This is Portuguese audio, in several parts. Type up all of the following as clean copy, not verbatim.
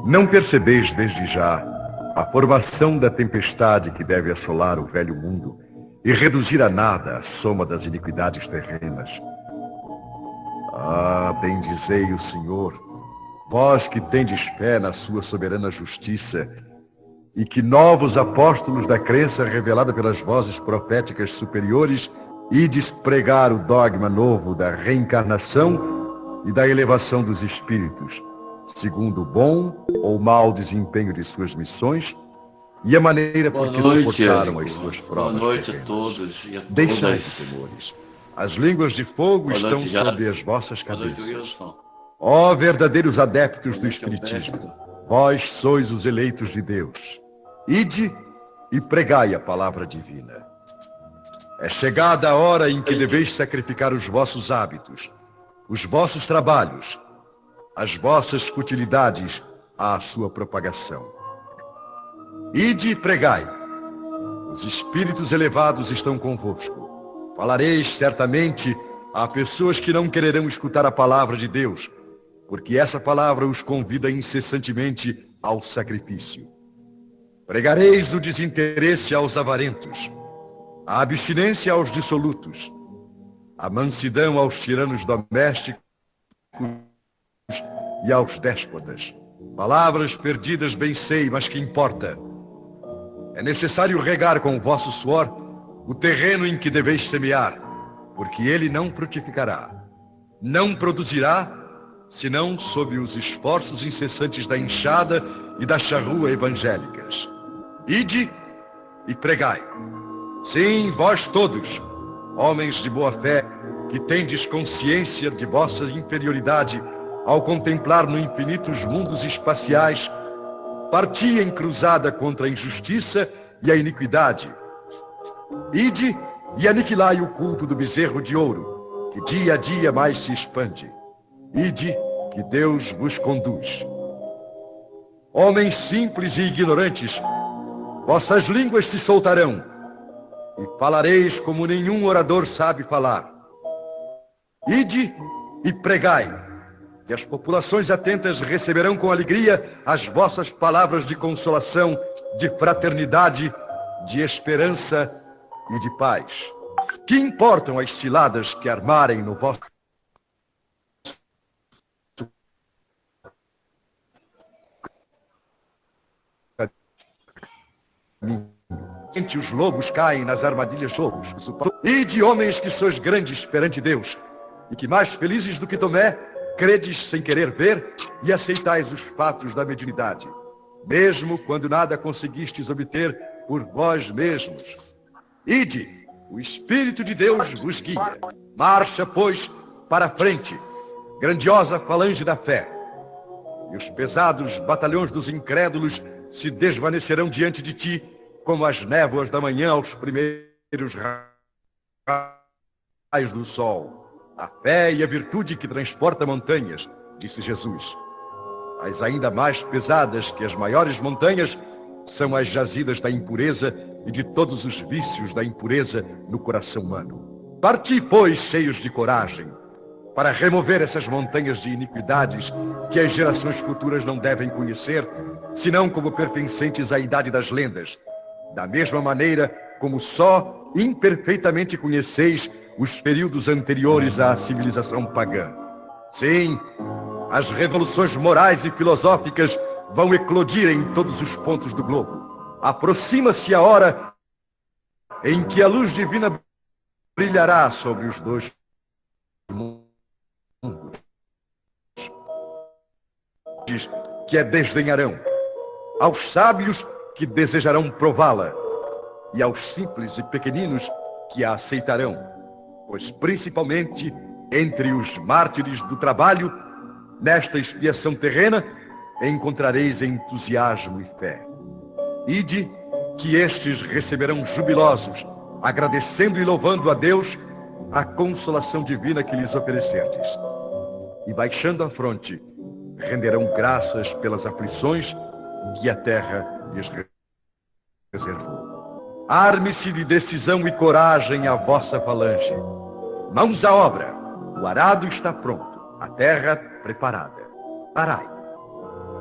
Não percebeis desde já a formação da tempestade que deve assolar o velho mundo e reduzir a nada a soma das iniquidades terrenas? Ah, bendizei o Senhor, vós que tendes fé na sua soberana justiça, e que novos apóstolos da crença revelada pelas vozes proféticas superiores ides pregar o dogma novo da reencarnação e da elevação dos espíritos, segundo o bom ou mau desempenho de suas missões e a maneira por que suportaram as suas provas. Boa noite a todos e a todas. Deixai de temores. As línguas de fogo estão sob as vossas cabeças. Ó verdadeiros adeptos do Espiritismo, vós sois os eleitos de Deus. Ide e pregai a palavra divina. É chegada a hora em que deveis sacrificar os vossos hábitos, os vossos trabalhos, as vossas futilidades à sua propagação. Ide e pregai. Os espíritos elevados estão convosco. Falareis certamente a pessoas que não quererão escutar a palavra de Deus, porque essa palavra os convida incessantemente ao sacrifício. Pregareis o desinteresse aos avarentos, a abstinência aos dissolutos, a mansidão aos tiranos domésticos e aos déspotas. Palavras perdidas bem sei, mas que importa. É necessário regar com o vosso suor o terreno em que deveis semear, porque ele não frutificará, não produzirá, senão sob os esforços incessantes da enxada e da charrua evangélicas. Ide e pregai. Sim, vós todos, homens de boa fé, que tendes consciência de vossa inferioridade ao contemplar no infinito os mundos espaciais, parti em cruzada contra a injustiça e a iniquidade. Ide e aniquilai o culto do bezerro de ouro, que dia a dia mais se expande. Ide, que Deus vos conduz. Homens simples e ignorantes, vossas línguas se soltarão, e falareis como nenhum orador sabe falar. Ide e pregai, que as populações atentas receberão com alegria as vossas palavras de consolação, de fraternidade, de esperança e de paz. Que importam as ciladas que armarem no vosso os lobos caem nas armadilhas lobos. E de homens que sois grandes perante Deus, e que mais felizes do que Tomé, credes sem querer ver e aceitais os fatos da mediunidade, mesmo quando nada conseguistes obter por vós mesmos. Ide, o Espírito de Deus vos guia. Marcha, pois, para a frente, grandiosa falange da fé. E os pesados batalhões dos incrédulos se desvanecerão diante de ti, como as névoas da manhã aos primeiros raios do sol. A fé e a virtude que transporta montanhas, disse Jesus. As ainda mais pesadas que as maiores montanhas são as jazidas da impureza e de todos os vícios da impureza no coração humano. Parti, pois, cheios de coragem, para remover essas montanhas de iniquidades que as gerações futuras não devem conhecer, senão como pertencentes à idade das lendas, da mesma maneira como só imperfeitamente conheceis os períodos anteriores à civilização pagã. Sim, as revoluções morais e filosóficas vão eclodir em todos os pontos do globo. Aproxima-se a hora em que a luz divina brilhará sobre os dois mundos, que a desdenharão, aos sábios que desejarão prová-la, e aos simples e pequeninos que a aceitarão, pois principalmente entre os mártires do trabalho, nesta expiação terrena, encontrareis entusiasmo e fé. Ide, que estes receberão jubilosos, agradecendo e louvando a Deus a consolação divina que lhes oferecerdes. E baixando a fronte, renderão graças pelas aflições que a terra lhes reservou. Arme-se de decisão e coragem a vossa falange. Mãos à obra. O arado está pronto, a terra preparada. Arai.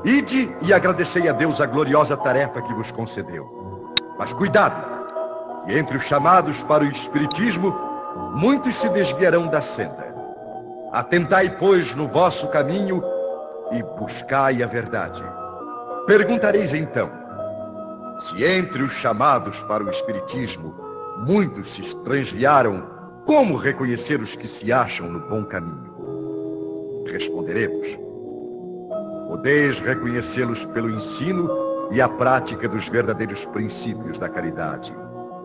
Ide e agradecei a Deus a gloriosa tarefa que vos concedeu. Mas cuidado, e entre os chamados para o Espiritismo, muitos se desviarão da senda. Atentai, pois, no vosso caminho e buscai a verdade. Perguntareis então, se entre os chamados para o Espiritismo muitos se transviaram, como reconhecer os que se acham no bom caminho? Responderemos, podeis reconhecê-los pelo ensino e a prática dos verdadeiros princípios da caridade,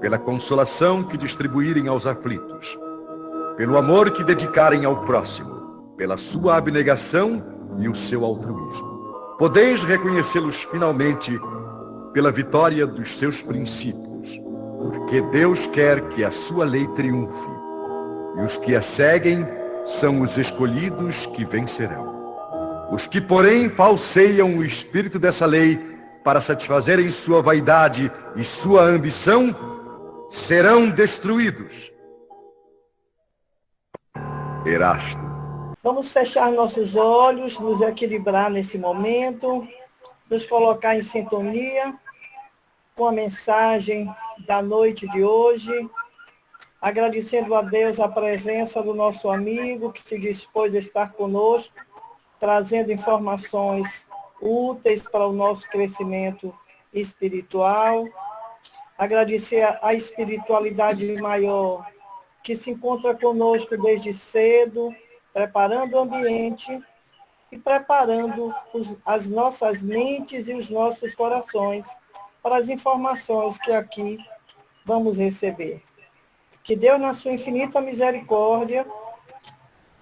pela consolação que distribuírem aos aflitos, pelo amor que dedicarem ao próximo, pela sua abnegação e o seu altruísmo. Podeis reconhecê-los finalmente pela vitória dos seus princípios, porque Deus quer que a sua lei triunfe, e os que a seguem são os escolhidos que vencerão. Os que, porém, falseiam o espírito dessa lei para satisfazerem sua vaidade e sua ambição, serão destruídos. Erasto. Vamos fechar nossos olhos, nos equilibrar nesse momento, nos colocar em sintonia com a mensagem da noite de hoje, agradecendo a Deus a presença do nosso amigo que se dispôs a estar conosco, trazendo informações úteis para o nosso crescimento espiritual. Agradecer a espiritualidade maior que se encontra conosco desde cedo, preparando o ambiente e preparando as nossas mentes e os nossos corações para as informações que aqui vamos receber. Que Deus, na sua infinita misericórdia,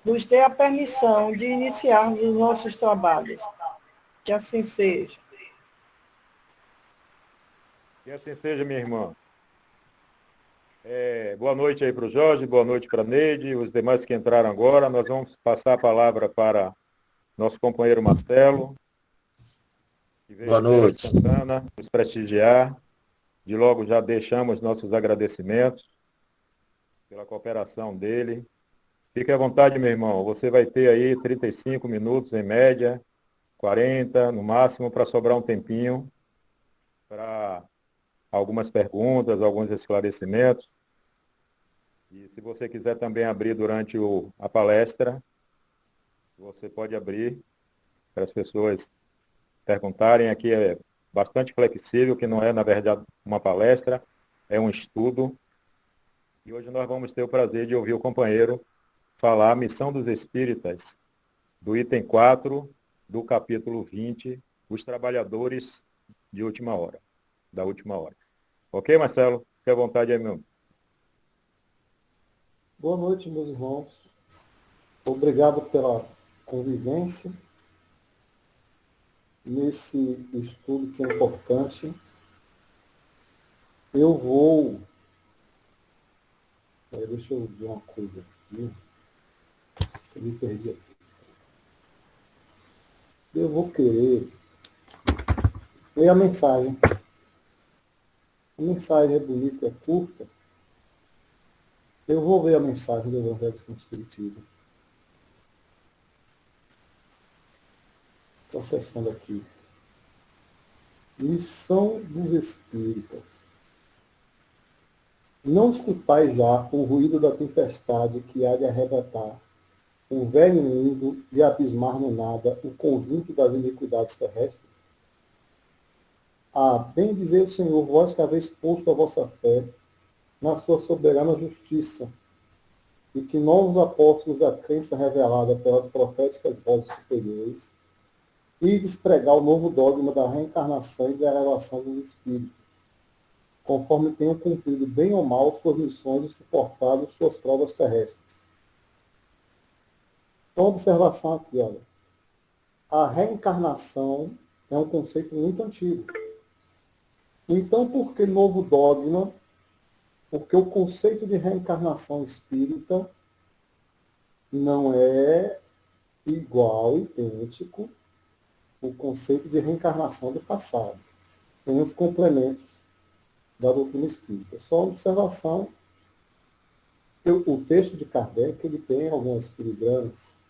nos dê a permissão de iniciarmos os nossos trabalhos. Que assim seja. Que assim seja, minha irmã. Boa noite aí para o Jorge, boa noite para a Neide, os demais que entraram agora. Nós vamos passar a palavra para nosso companheiro Marcelo, que veio de Santana nos prestigiar. De logo já deixamos nossos agradecimentos pela cooperação dele. Fique à vontade, meu irmão. Você vai ter aí 35 minutos em média, 40 no máximo, para sobrar um tempinho para algumas perguntas, alguns esclarecimentos. E se você quiser também abrir durante a palestra, você pode abrir para as pessoas perguntarem. Aqui é bastante flexível, que não é, na verdade, uma palestra, é um estudo. E hoje nós vamos ter o prazer de ouvir o companheiro falar a missão dos espíritas, do item 4, do capítulo 20, os trabalhadores de última hora, da última hora. Ok, Marcelo? Fique à vontade aí, meu. Boa noite, meus irmãos. Obrigado pela convivência nesse estudo que é importante. Eu vou... Deixa eu ver uma coisa aqui. Eu me perdi aqui. Eu vou querer ler a mensagem. A mensagem é bonita, é curta. Eu vou ver a mensagem do Evangelho do Espiritismo. Estou acessando aqui. Missão dos Espíritas. Não escutai já o ruído da tempestade que há de arrebatar o velho mundo e abismar no nada o conjunto das iniquidades terrestres? Bem dizer o Senhor, vós que haveis posto a vossa fé na sua soberana justiça, e que novos apóstolos da crença revelada pelas proféticas vozes superiores, e despregar o novo dogma da reencarnação e da elevação dos espíritos, conforme tenham cumprido bem ou mal suas missões e suportado suas provas terrestres. Então, observação aqui, olha. A reencarnação é um conceito muito antigo. Então, por que novo dogma? Porque o conceito de reencarnação espírita não é igual, idêntico, ao conceito de reencarnação do passado. Tem os complementos da doutrina espírita. Só uma observação. O texto de Kardec, ele tem algumas filigranas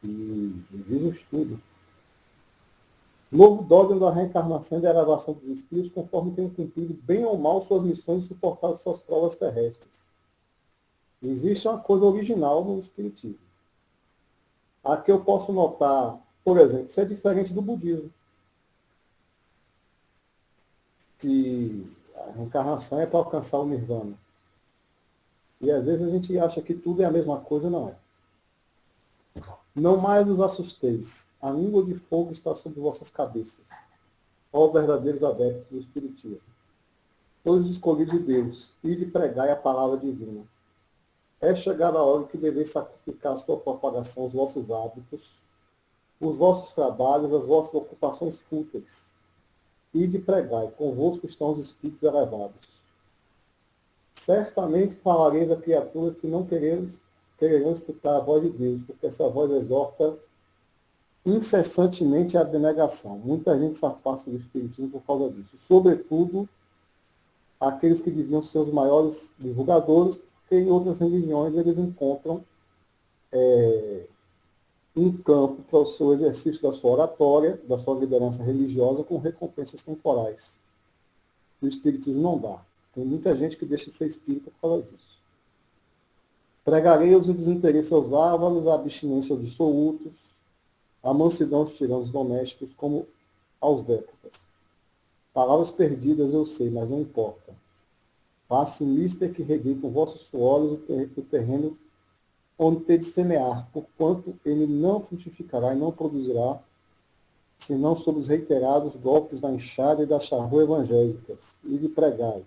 e exige um estudo. Novo dogma da reencarnação e da elevação dos espíritos, conforme tenham cumprido bem ou mal suas missões e suportado suas provas terrestres. Existe uma coisa original no espiritismo. Aqui eu posso notar, por exemplo, isso é diferente do budismo, que a reencarnação é para alcançar o nirvana. E às vezes a gente acha que tudo é a mesma coisa, não é. Não mais os assusteis. A língua de fogo está sobre vossas cabeças. Ó verdadeiros adeptos do Espiritismo. Todos escolhidos de Deus, e de pregai a palavra divina. É chegada a hora que deveis sacrificar a sua propagação, os vossos hábitos, os vossos trabalhos, as vossas ocupações fúteis. E de pregai, convosco estão os espíritos elevados. Certamente falareis a criatura que não quererão escutar a voz de Deus, porque essa voz exorta incessantemente a abnegação. Muita gente se afasta do Espiritismo por causa disso. Sobretudo, aqueles que deviam ser os maiores divulgadores, porque em outras religiões eles encontram um campo para o seu exercício da sua oratória, da sua liderança religiosa, com recompensas temporais. O Espiritismo não dá. Tem muita gente que deixa de ser espírita por causa disso. Pregarei os desinteresses aos ávaros, a abstinência aos dissolutos, a mansidão aos tiranos domésticos, como aos décadas. Palavras perdidas eu sei, mas não importa. Passe mister que reguei com vossos suores o terreno onde ter de semear, porquanto ele não frutificará e não produzirá, senão sob os reiterados golpes da enxada e da charrua evangélicas, e de pregai.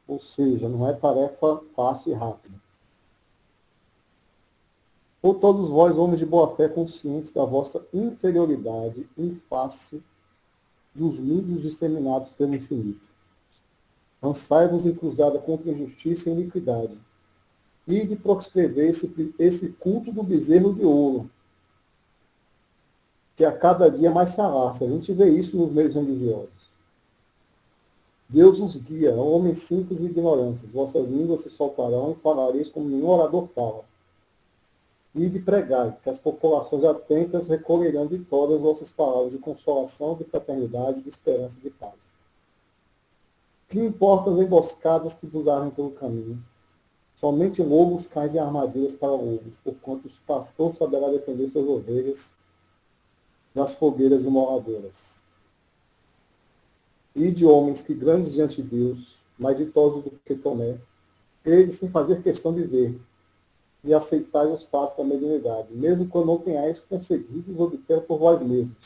Ou seja, não é tarefa fácil e rápida. Ou todos vós, homens de boa fé, conscientes da vossa inferioridade em face dos mundos disseminados pelo infinito. Lançai-vos em cruzada contra a injustiça e iniquidade, e de proscrever esse culto do bezerro de ouro, que a cada dia mais se alastra. A gente vê isso nos meios religiosos. Deus os guia, homens simples e ignorantes. Vossas línguas se soltarão e falareis como nenhum orador fala. E de pregai, que as populações atentas recolherão de todas as vossas palavras de consolação, de fraternidade, de esperança e de paz. Que importam as emboscadas que vos armem pelo caminho? Somente lobos, cães e armadilhas para lobos, porquanto o pastor saberá defender suas ovelhas das fogueiras imoradoras. E de homens que grandes diante de Deus, mais ditosos do que Tomé, crede sem fazer questão de ver, e aceitai os fatos da mediunidade, mesmo quando não tenhais conseguido obter por vós mesmos.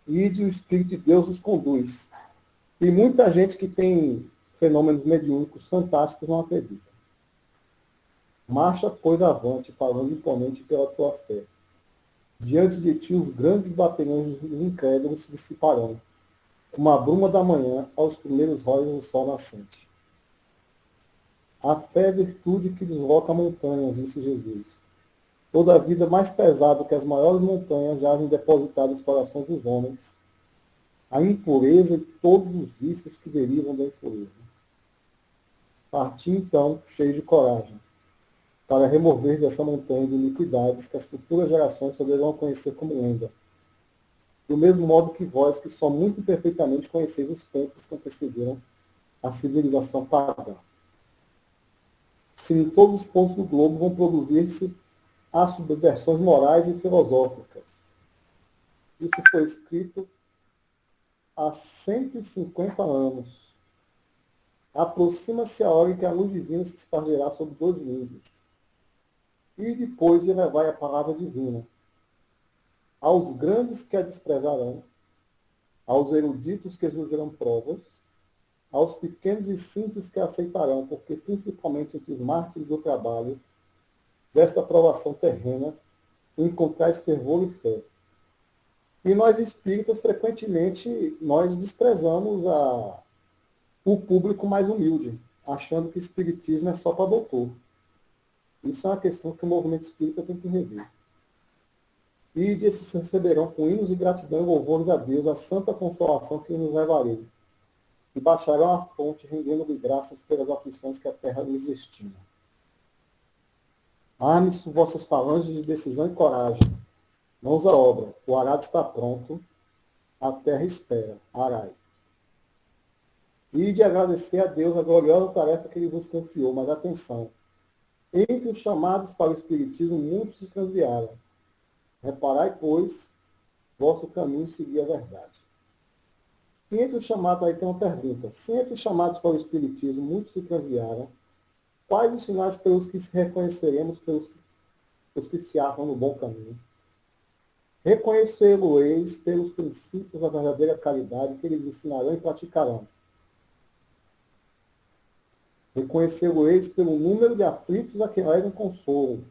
E de o Espírito de Deus os conduz. E muita gente que tem fenômenos mediúnicos fantásticos não acredita. Marcha, pois, avante, falando imponente pela tua fé. Diante de ti os grandes batalhões dos incrédulos se dissiparão, como a bruma da manhã aos primeiros raios do sol nascente. A fé é virtude que desloca montanhas, disse Jesus. Toda a vida mais pesada que as maiores montanhas jazem depositadas nos corações dos homens. A impureza e todos os vícios que derivam da impureza. Parti então, cheio de coragem, para remover dessa montanha de iniquidades que as futuras gerações só deverão conhecer como lenda. Do mesmo modo que vós, que só muito imperfeitamente conheceis os tempos que antecederam a civilização pagã. Se em todos os pontos do globo vão produzir-se as subversões morais e filosóficas. Isso foi escrito há 150 anos. Aproxima-se a hora em que a luz divina se espargirá sobre 2 mundos. E depois elevai a palavra divina aos grandes que a desprezarão, aos eruditos que exigirão provas, aos pequenos e simples que a aceitarão, porque principalmente entre os mártires do trabalho, desta provação terrena, encontrais fervor e fé. E nós espíritas, frequentemente, nós desprezamos o público mais humilde, achando que espiritismo é só para doutor. Isso é uma questão que o movimento espírita tem que rever. E de se receberão com hinos de gratidão e louvores a Deus, a santa consolação que nos levarei. E baixarão a fonte, rendendo-lhe graças pelas aflições que a terra lhes estima. Arme-se vossas falanges de decisão e coragem, Mãos à obra. O arado está pronto. A terra espera. Arai. E de agradecer a Deus a gloriosa tarefa que ele vos confiou. Mas atenção. Entre os chamados para o Espiritismo, muitos se transviaram. Reparai, pois, vosso caminho seguir a verdade. Se entre os chamados, aí tem uma pergunta. Se entre os chamados para o Espiritismo, muitos se transviaram, quais os sinais pelos que se reconheceremos pelos que se acham no bom caminho? Reconhecê-lo-eis pelos princípios da verdadeira caridade que eles ensinarão e praticarão. Reconhecê-lo-eis pelo número de aflitos a que levam consolo.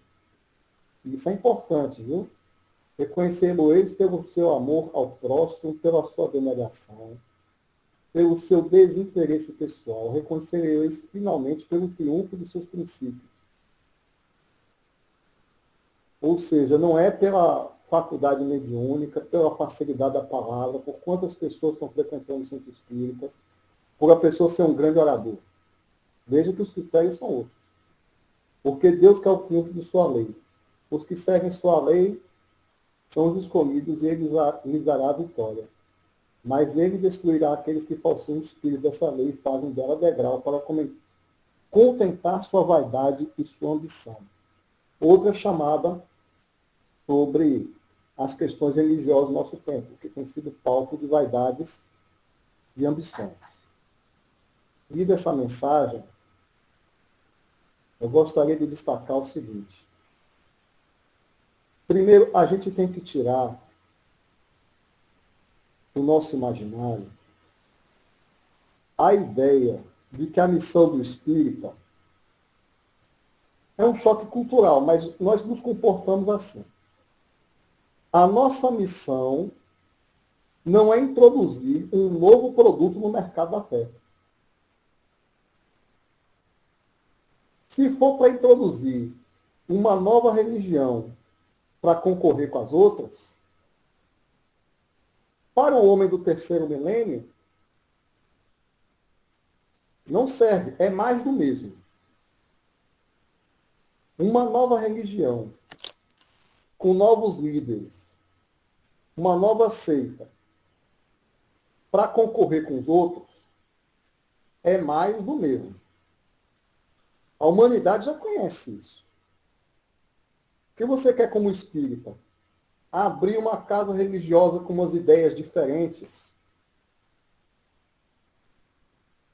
Isso é importante, viu? Reconhecê-lo-eis pelo seu amor ao próximo, pela sua abnegação, pelo seu desinteresse pessoal. Reconhecê-lo-eis finalmente pelo triunfo de seus princípios. Ou seja, não é pela faculdade mediúnica, pela facilidade da palavra, por quantas pessoas estão frequentando o centro espírita, por a pessoa ser um grande orador. Veja que os critérios são outros. Porque Deus quer o triunfo de sua lei. Os que seguem sua lei são os escolhidos e ele lhes dará a vitória. Mas ele destruirá aqueles que falseiam o espírito dessa lei e fazem dela degrau para contentar sua vaidade e sua ambição. Outra chamada sobre as questões religiosas do nosso tempo, que tem sido palco de vaidades e ambições. Lida essa mensagem, eu gostaria de destacar o seguinte. Primeiro, a gente tem que tirar do nosso imaginário a ideia de que a missão do espírita é um choque cultural, mas nós nos comportamos assim. A nossa missão não é introduzir um novo produto no mercado da fé. Se for para introduzir uma nova religião para concorrer com as outras, para o homem do terceiro milênio, não serve, é mais do mesmo. Uma nova religião, com novos líderes, uma nova seita, para concorrer com os outros, é mais do mesmo. A humanidade já conhece isso. O que você quer como espírita? Abrir uma casa religiosa com umas ideias diferentes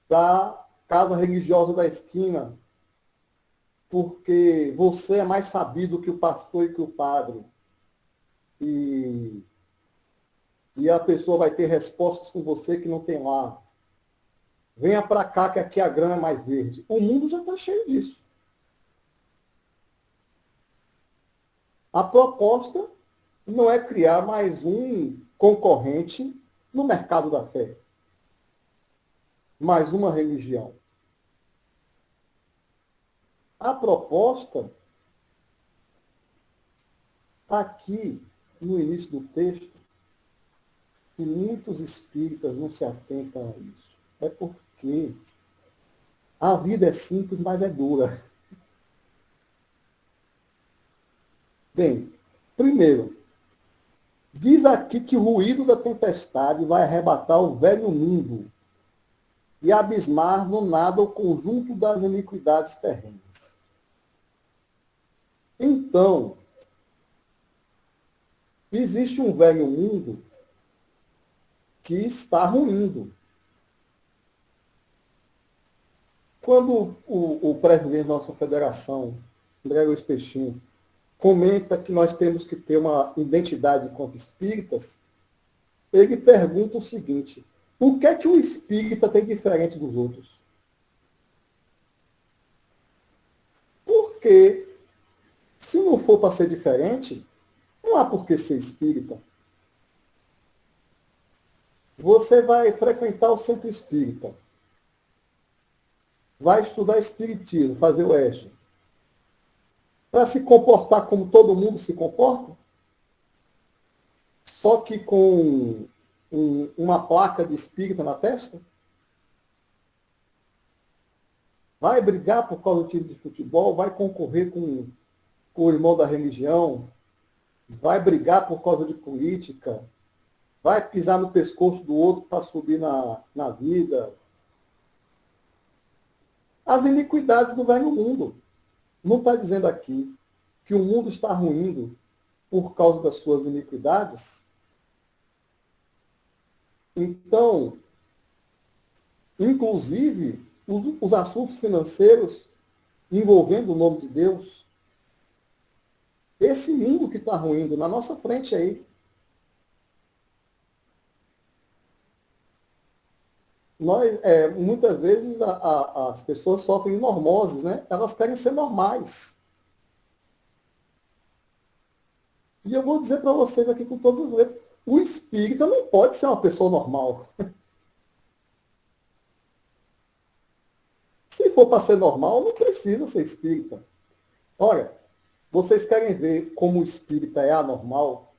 da casa religiosa da esquina, porque você é mais sabido que o pastor e que o padre. E a pessoa vai ter respostas com você que não tem lá. Venha para cá que aqui a grama é mais verde. O mundo já está cheio disso. A proposta não é criar mais um concorrente no mercado da fé. Mais uma religião. A proposta está aqui no início do texto, e muitos espíritas não se atentam a isso. É porque a vida é simples, mas é dura. Bem, primeiro, diz aqui que o ruído da tempestade vai arrebatar o velho mundo e abismar no nada o conjunto das iniquidades terrenas. Então, existe um velho mundo que está ruindo. Quando o presidente da nossa federação, André Luiz Peixinho, comenta que nós temos que ter uma identidade enquanto espíritas, ele pergunta o seguinte: o que é que o espírita tem diferente dos outros? Porque, se não for para ser diferente, não há por que ser espírita. Você vai frequentar o centro espírita, vai estudar espiritismo, fazer o EJA, para se comportar como todo mundo se comporta, só que com uma placa de espírita na testa? Vai brigar por causa do time de futebol, vai concorrer com o irmão da religião, vai brigar por causa de política, vai pisar no pescoço do outro para subir na vida. As iniquidades do velho mundo. Não está dizendo aqui que o mundo está ruindo por causa das suas iniquidades? Então, inclusive, os assuntos financeiros envolvendo o nome de Deus, esse mundo que está ruindo na nossa frente aí. Muitas vezes as pessoas sofrem normoses, né? Elas querem ser normais. E eu vou dizer para vocês aqui com todas as letras, o espírita não pode ser uma pessoa normal. Se for para ser normal, não precisa ser espírita. Olha, vocês querem ver como o espírita é anormal?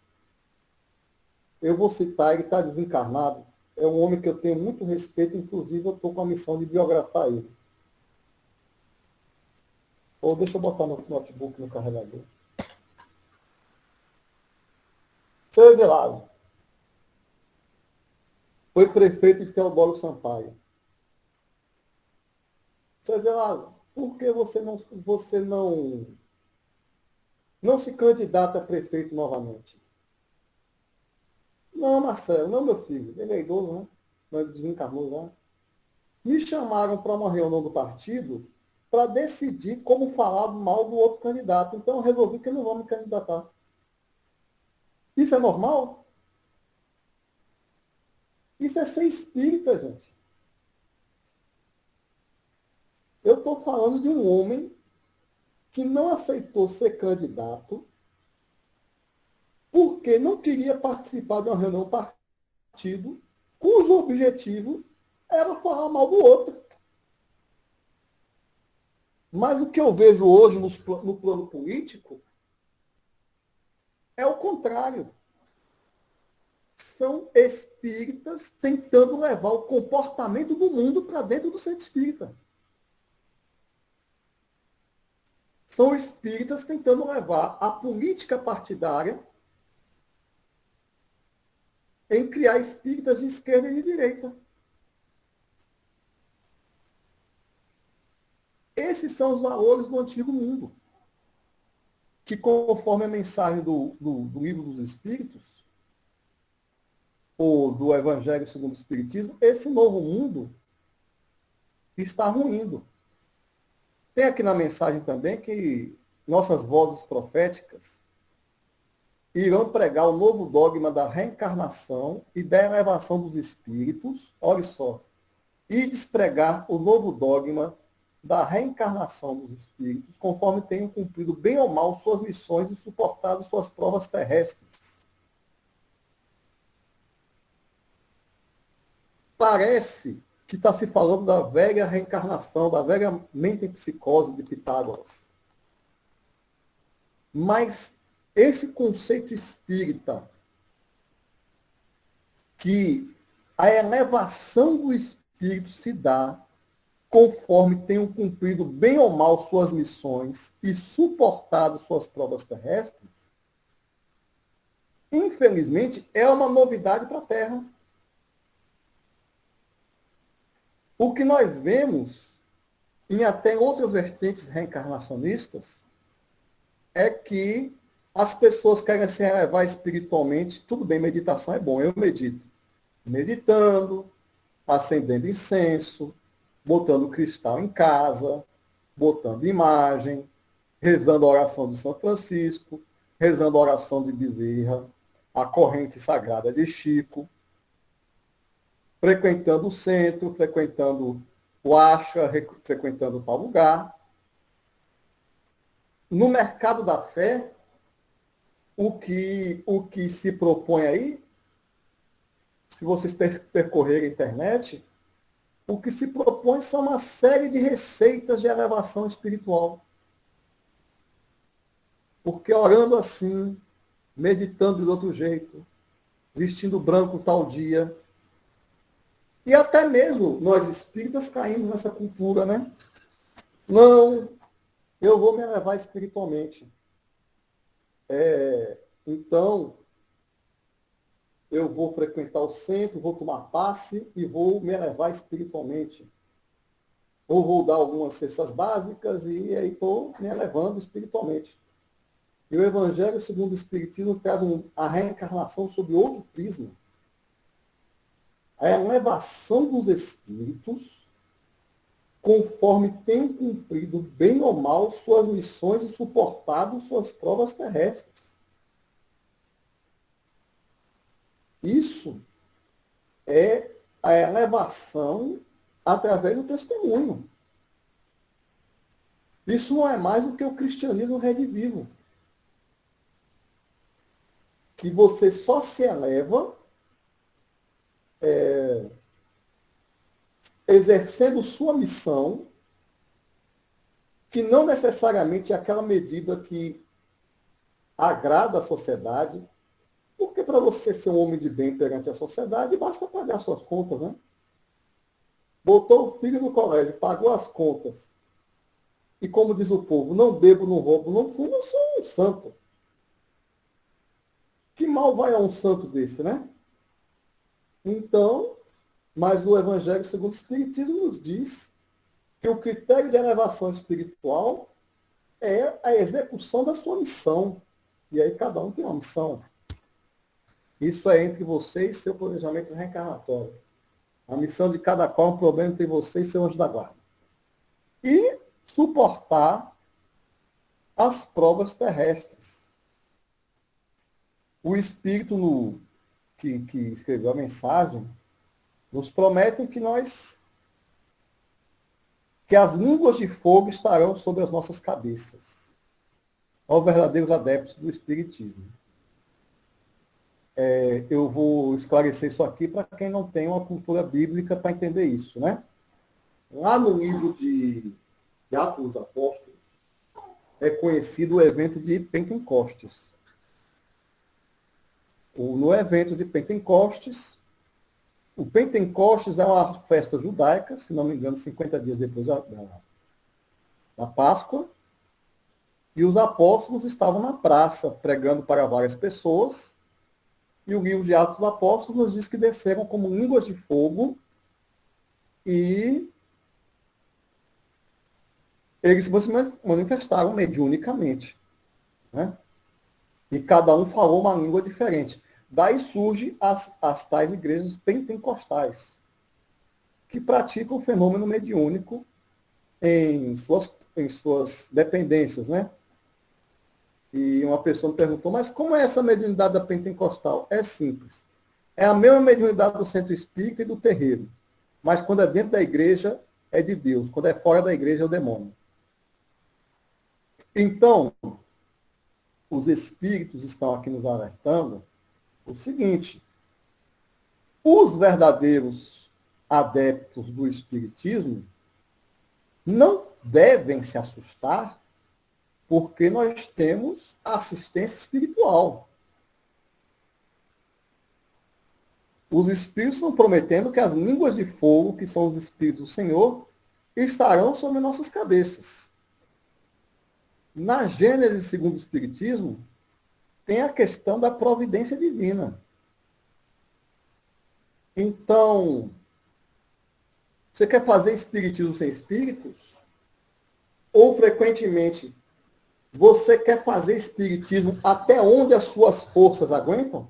Eu vou citar, ele está desencarnado. É um homem que eu tenho muito respeito, inclusive eu estou com a missão de biografar ele. Ou deixa eu botar no notebook no carregador. Seu Everaldo foi prefeito de Teodoro Sampaio. Seu Everaldo, por que você não se candidata a prefeito novamente? Não, Marcelo, não, meu filho. Ele é idoso, né? Ele desencarnou já. Me chamaram para uma reunião do partido para decidir como falar mal do outro candidato. Então eu resolvi que eu não vou me candidatar. Isso é normal? Isso é ser espírita, gente. Eu estou falando de um homem que não aceitou ser candidato porque não queria participar de uma reunião do partido cujo objetivo era falar mal do outro. Mas o que eu vejo hoje no plano político é o contrário. São espíritas tentando levar o comportamento do mundo para dentro do centro espírita. São espíritas tentando levar a política partidária em criar espíritas de esquerda e de direita. Esses são os valores do antigo mundo, que conforme a mensagem do livro dos Espíritos, ou do Evangelho segundo o Espiritismo, esse novo mundo está ruindo. Tem aqui na mensagem também que nossas vozes proféticas irão pregar o novo dogma da reencarnação e da elevação dos espíritos, olha só, e despregar o novo dogma da reencarnação dos espíritos, conforme tenham cumprido bem ou mal suas missões e suportado suas provas terrestres. Parece que está se falando da velha reencarnação, da velha mente-psicose de Pitágoras. Mas esse conceito espírita, que a elevação do espírito se dá conforme tenham cumprido bem ou mal suas missões e suportado suas provas terrestres, infelizmente, é uma novidade para a Terra. O que nós vemos em até outras vertentes reencarnacionistas é que as pessoas querem se elevar espiritualmente. Tudo bem, meditação é bom, eu medito. Meditando, acendendo incenso, botando cristal em casa, botando imagem, rezando a oração de São Francisco, rezando a oração de Bezerra, a corrente sagrada de Chico, frequentando o centro, frequentando o Acha, frequentando tal lugar. No mercado da fé, o que se propõe aí, se vocês percorrerem a internet, o que se propõe são uma série de receitas de elevação espiritual. Porque orando assim, meditando de outro jeito, vestindo branco tal dia, e até mesmo nós espíritas caímos nessa cultura, né? Não, eu vou me elevar espiritualmente. Então, eu vou frequentar o centro, vou tomar passe e vou me elevar espiritualmente. Ou vou dar algumas cestas básicas e aí estou me elevando espiritualmente. E o Evangelho, segundo o Espiritismo, traz a reencarnação sob outro prisma. A elevação dos espíritos, conforme tenham cumprido, bem ou mal, suas missões e suportado suas provas terrestres. Isso é a elevação através do testemunho. Isso não é mais do que o cristianismo redivivo. Que você só se eleva exercendo sua missão, que não necessariamente é aquela medida que agrada a sociedade, porque para você ser um homem de bem perante a sociedade, basta pagar suas contas, né? Botou o filho no colégio, pagou as contas, e como diz o povo, não bebo, não roubo, não fumo, eu sou um santo. Que mal vai a um santo desse, né? Então, mas o Evangelho segundo o Espiritismo nos diz que o critério de elevação espiritual é a execução da sua missão. E aí cada um tem uma missão. Isso é entre você e seu planejamento reencarnatório. A missão de cada qual é um problema entre você e seu anjo da guarda. E suportar as provas terrestres. O Espírito que escreveu a mensagem nos promete que as línguas de fogo estarão sobre as nossas cabeças. Ó verdadeiros adeptos do Espiritismo. Eu vou esclarecer isso aqui para quem não tem uma cultura bíblica para entender isso, né? Lá no livro de Atos dos Apóstolos, é conhecido o evento de Pentecostes. No evento de Pentecostes, o Pentecostes é uma festa judaica, se não me engano, 50 dias depois da Páscoa, e os apóstolos estavam na praça pregando para várias pessoas, e o livro de Atos dos Apóstolos nos diz que desceram como línguas de fogo e eles se manifestaram mediunicamente, né? E cada um falou uma língua diferente. Daí surgem as tais igrejas pentecostais, que praticam o fenômeno mediúnico em suas dependências, né? E uma pessoa me perguntou, mas como é essa mediunidade da pentecostal? É simples. É a mesma mediunidade do centro espírita e do terreiro. Mas quando é dentro da igreja, é de Deus. Quando é fora da igreja, é o demônio. Então, os espíritos estão aqui nos alertando o seguinte: os verdadeiros adeptos do espiritismo não devem se assustar porque nós temos assistência espiritual. Os espíritos estão prometendo que as línguas de fogo, que são os espíritos do Senhor, estarão sobre nossas cabeças. Na Gênesis segundo o Espiritismo, tem a questão da providência divina. Então, você quer fazer espiritismo sem espíritos? Ou, frequentemente, você quer fazer espiritismo até onde as suas forças aguentam?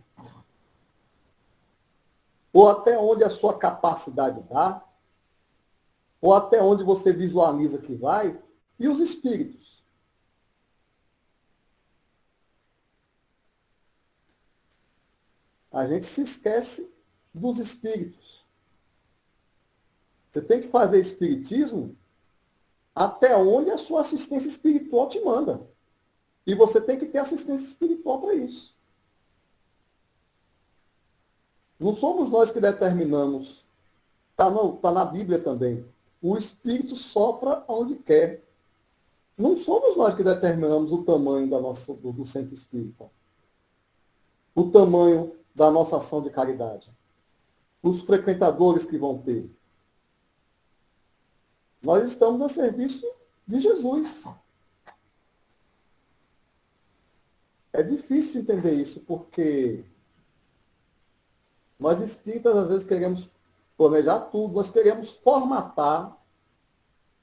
Ou até onde a sua capacidade dá? Ou até onde você visualiza que vai? E os espíritos? A gente se esquece dos espíritos. Você tem que fazer espiritismo até onde a sua assistência espiritual te manda. E você tem que ter assistência espiritual para isso. Não somos nós que determinamos. Está na Bíblia também. O Espírito sopra onde quer. Não somos nós que determinamos o tamanho do centro espírita. O tamanho da nossa ação de caridade. Os frequentadores que vão ter. Nós estamos a serviço de Jesus. É difícil entender isso, porque nós espíritas, às vezes, queremos planejar tudo, nós queremos formatar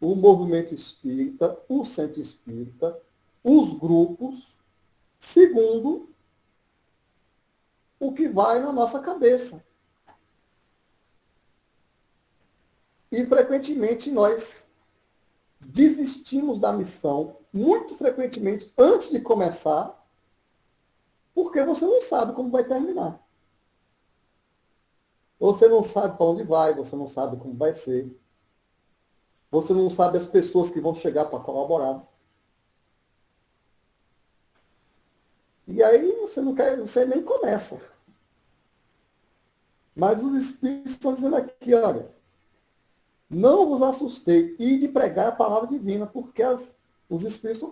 o movimento espírita, o centro espírita, os grupos, segundo o que vai na nossa cabeça. E, frequentemente, nós desistimos da missão, muito frequentemente, antes de começar, porque você não sabe como vai terminar. Você não sabe para onde vai, você não sabe como vai ser. Você não sabe as pessoas que vão chegar para colaborar. E aí você não quer, você nem começa. Mas os espíritos estão dizendo aqui, olha, não vos assustei, e de pregar a palavra divina, porque os espíritos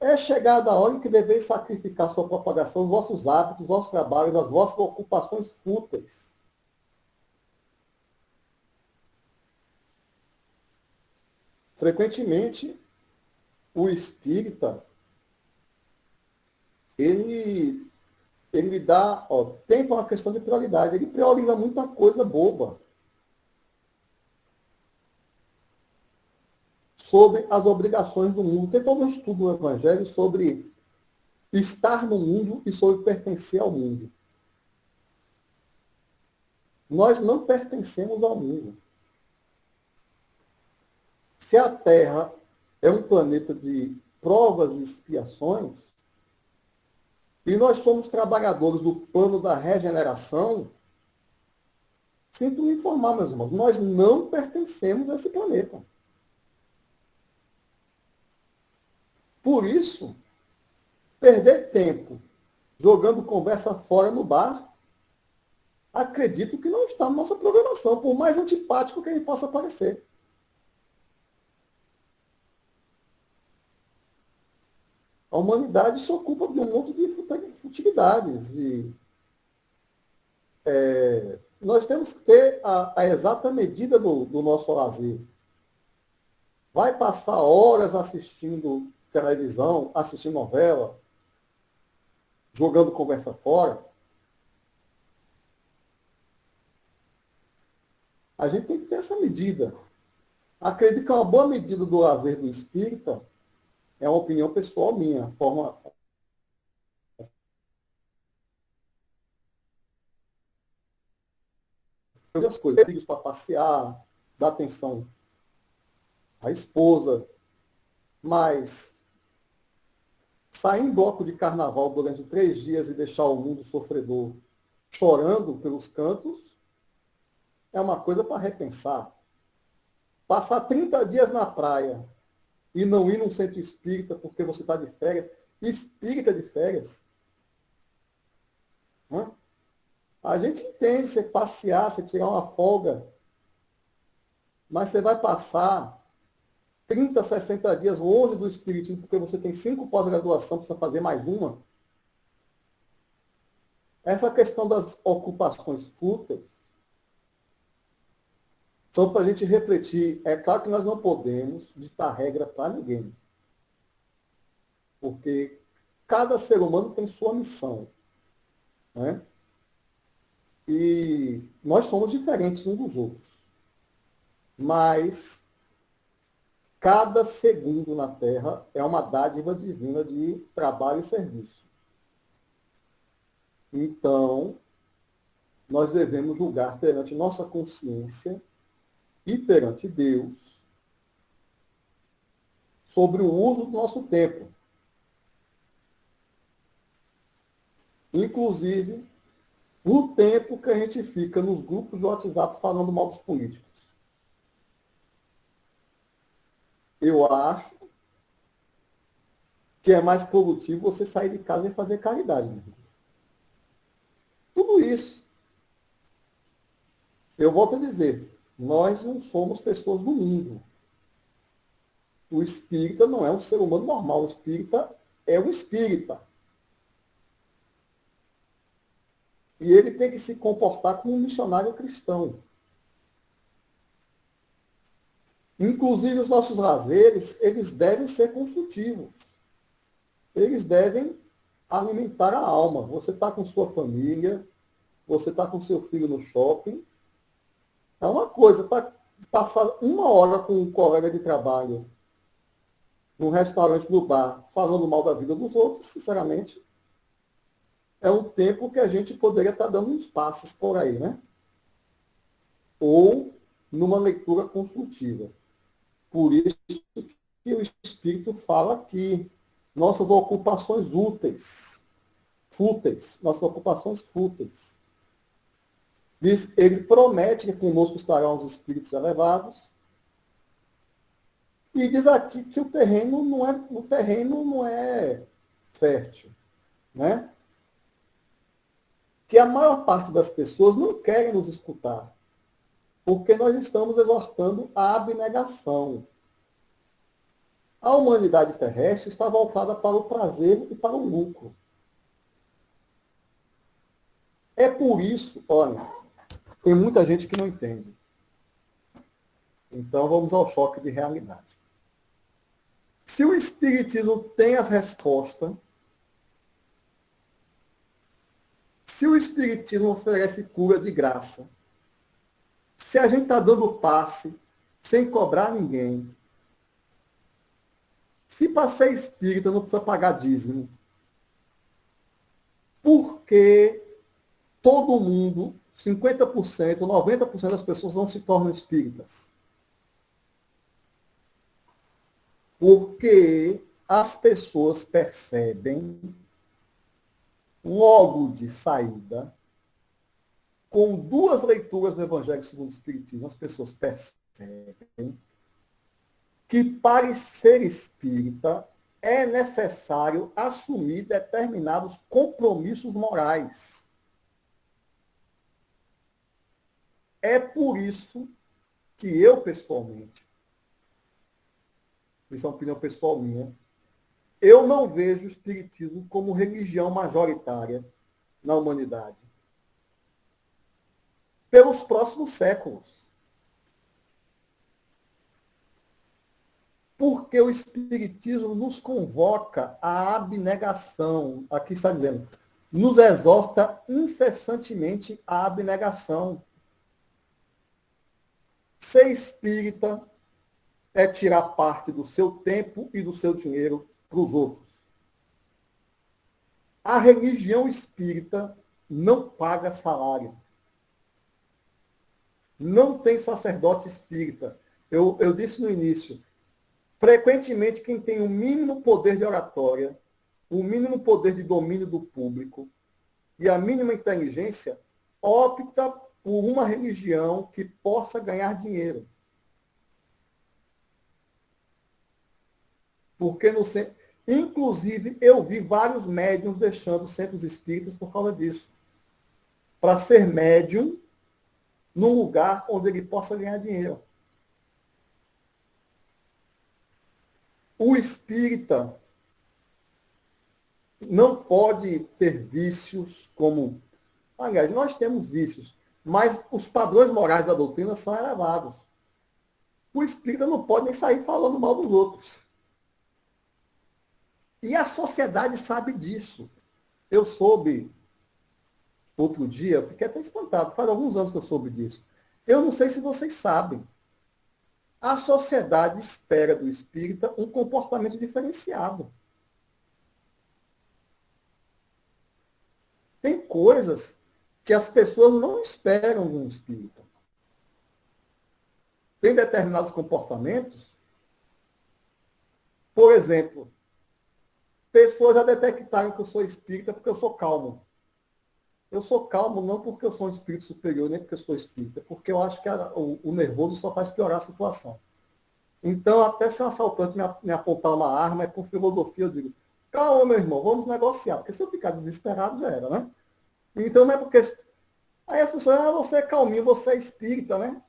é chegada a hora em que deveis sacrificar sua propagação, os vossos hábitos, os vossos trabalhos, as vossas ocupações fúteis. Frequentemente, o espírita, ele dá, tempo é uma questão de prioridade, ele prioriza muita coisa boba sobre as obrigações do mundo. Tem todo um estudo no Evangelho sobre estar no mundo e sobre pertencer ao mundo. Nós não pertencemos ao mundo. Se a Terra é um planeta de provas e expiações, e nós somos trabalhadores do plano da regeneração, sinto me informar, meus irmãos, nós não pertencemos a esse planeta. Por isso, perder tempo jogando conversa fora no bar, acredito que não está na nossa programação, por mais antipático que ele possa parecer. A humanidade se ocupa de um monte de futilidades. Nós temos que ter a exata medida do nosso lazer. Vai passar horas assistindo televisão, assistindo novela, jogando conversa fora. A gente tem que ter essa medida. Acredito que uma boa medida do lazer do espírita é uma opinião pessoal minha, forma as coisas, amigos para passear, dar atenção à esposa, mas sair em bloco de carnaval durante 3 dias e deixar o mundo sofredor chorando pelos cantos é uma coisa para repensar. Passar 30 dias na praia e não ir num centro espírita porque você está de férias, espírita de férias. A gente entende você passear, você tirar uma folga, mas você vai passar 30, 60 dias longe do espiritismo porque você tem 5 pós-graduação, precisa fazer mais uma. Essa questão das ocupações fúteis são para a gente refletir. É claro que nós não podemos ditar regra para ninguém. Porque cada ser humano tem sua missão. Né? E nós somos diferentes uns dos outros. Mas cada segundo na Terra é uma dádiva divina de trabalho e serviço. Então, nós devemos julgar perante nossa consciência e perante Deus sobre o uso do nosso tempo. Inclusive, o tempo que a gente fica nos grupos de WhatsApp falando mal dos políticos. Eu acho que é mais produtivo você sair de casa e fazer caridade. Tudo isso. Eu volto a dizer, nós não somos pessoas do mundo. O espírita não é um ser humano normal. O espírita é um espírita. E ele tem que se comportar como um missionário cristão. Inclusive, os nossos lazeres, eles devem ser construtivos. eles devem alimentar a alma. Você está com sua família, você está com seu filho no shopping. É uma coisa, passar 1 hora com um colega de trabalho num restaurante, no bar, falando mal da vida dos outros, sinceramente, é um tempo que a gente poderia estar dando uns passos por aí, né? Ou numa leitura construtiva. Por isso que o Espírito fala que nossas ocupações fúteis, nossas ocupações fúteis. Ele promete que conosco estarão os espíritos elevados. E diz aqui que o terreno não é fértil, né? Que a maior parte das pessoas não querem nos escutar, porque nós estamos exortando a abnegação. A humanidade terrestre está voltada para o prazer e para o lucro. É por isso, olha, tem muita gente que não entende. Então vamos ao choque de realidade. Se o Espiritismo tem as respostas, se o Espiritismo oferece cura de graça, se a gente está dando passe sem cobrar ninguém, se para ser espírita não precisa pagar dízimo, por que todo mundo, 50%, 90% das pessoas não se tornam espíritas? Porque as pessoas percebem, logo de saída, com 2 leituras do Evangelho segundo o Espiritismo, as pessoas percebem que para ser espírita é necessário assumir determinados compromissos morais. É por isso que eu, pessoalmente, isso é uma opinião pessoal minha, eu não vejo o Espiritismo como religião majoritária na humanidade. Pelos próximos séculos. Porque o Espiritismo nos convoca à abnegação. Aqui está dizendo, nos exorta incessantemente à abnegação. Ser espírita é tirar parte do seu tempo e do seu dinheiro para os outros. A religião espírita não paga salário. Não tem sacerdote espírita. Eu disse no início, frequentemente quem tem o mínimo poder de oratória, o mínimo poder de domínio do público e a mínima inteligência, opta por uma religião que possa ganhar dinheiro. Porque no centro, inclusive, eu vi vários médiums deixando centros espíritas por causa disso. Para ser médium num lugar onde ele possa ganhar dinheiro. O espírita não pode ter vícios como... Aliás, nós temos vícios, mas os padrões morais da doutrina são elevados. O espírita não pode nem sair falando mal dos outros. E a sociedade sabe disso. Eu soube, outro dia, fiquei até espantado, faz alguns anos que eu soube disso. Eu não sei se vocês sabem. A sociedade espera do espírita um comportamento diferenciado. Tem coisas que as pessoas não esperam de um espírita. Tem determinados comportamentos, por exemplo, pessoas já detectaram que eu sou espírita porque eu sou calmo. Eu sou calmo não porque eu sou um espírito superior, nem porque eu sou espírita, porque eu acho que o nervoso só faz piorar a situação. Então, até se um assaltante me apontar uma arma, é por filosofia, eu digo, calma, meu irmão, vamos negociar, porque se eu ficar desesperado, já era, né? Então, não é porque... Aí as pessoas, você é calminho, você é espírita, né?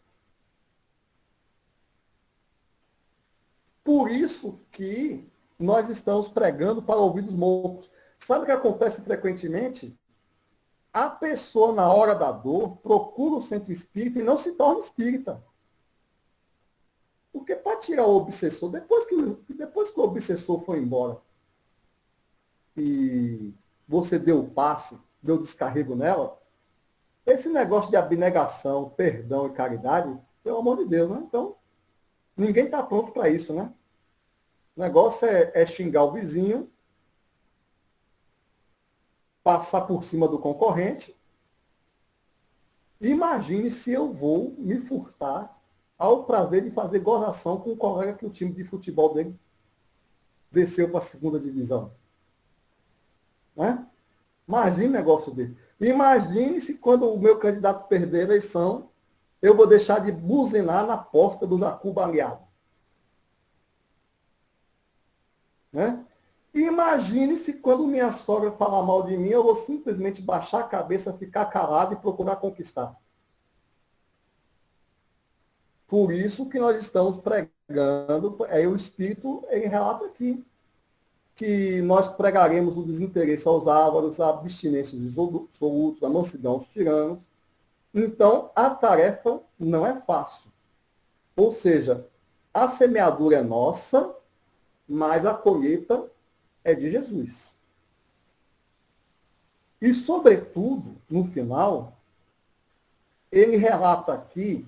Por isso que nós estamos pregando para ouvidos moucos. Sabe o que acontece frequentemente? A pessoa, na hora da dor, procura o centro espírita e não se torna espírita. Porque para tirar o obsessor, depois que o obsessor foi embora, e você deu o passe, deu descarrego nela, esse negócio de abnegação, perdão e caridade, pelo amor de Deus, né? Então, ninguém está pronto para isso, né? O negócio é xingar o vizinho, passar por cima do concorrente. Imagine se eu vou me furtar ao prazer de fazer gozação com um colega que o time de futebol dele desceu para a segunda divisão. Né? Imagine um negócio dele. Imagine se quando o meu candidato perder a eleição, eu vou deixar de buzinar na porta do Jacu baleado. Né? Imagine se quando minha sogra falar mal de mim, eu vou simplesmente baixar a cabeça, ficar calado e procurar conquistar. Por isso que nós estamos pregando, o Espírito ele relata aqui, que nós pregaremos o desinteresse aos ávaros, a abstinência dos dissolutos, a mansidão aos tiranos. Então, a tarefa não é fácil. Ou seja, a semeadura é nossa, mas a colheita é de Jesus. E, sobretudo, no final, ele relata aqui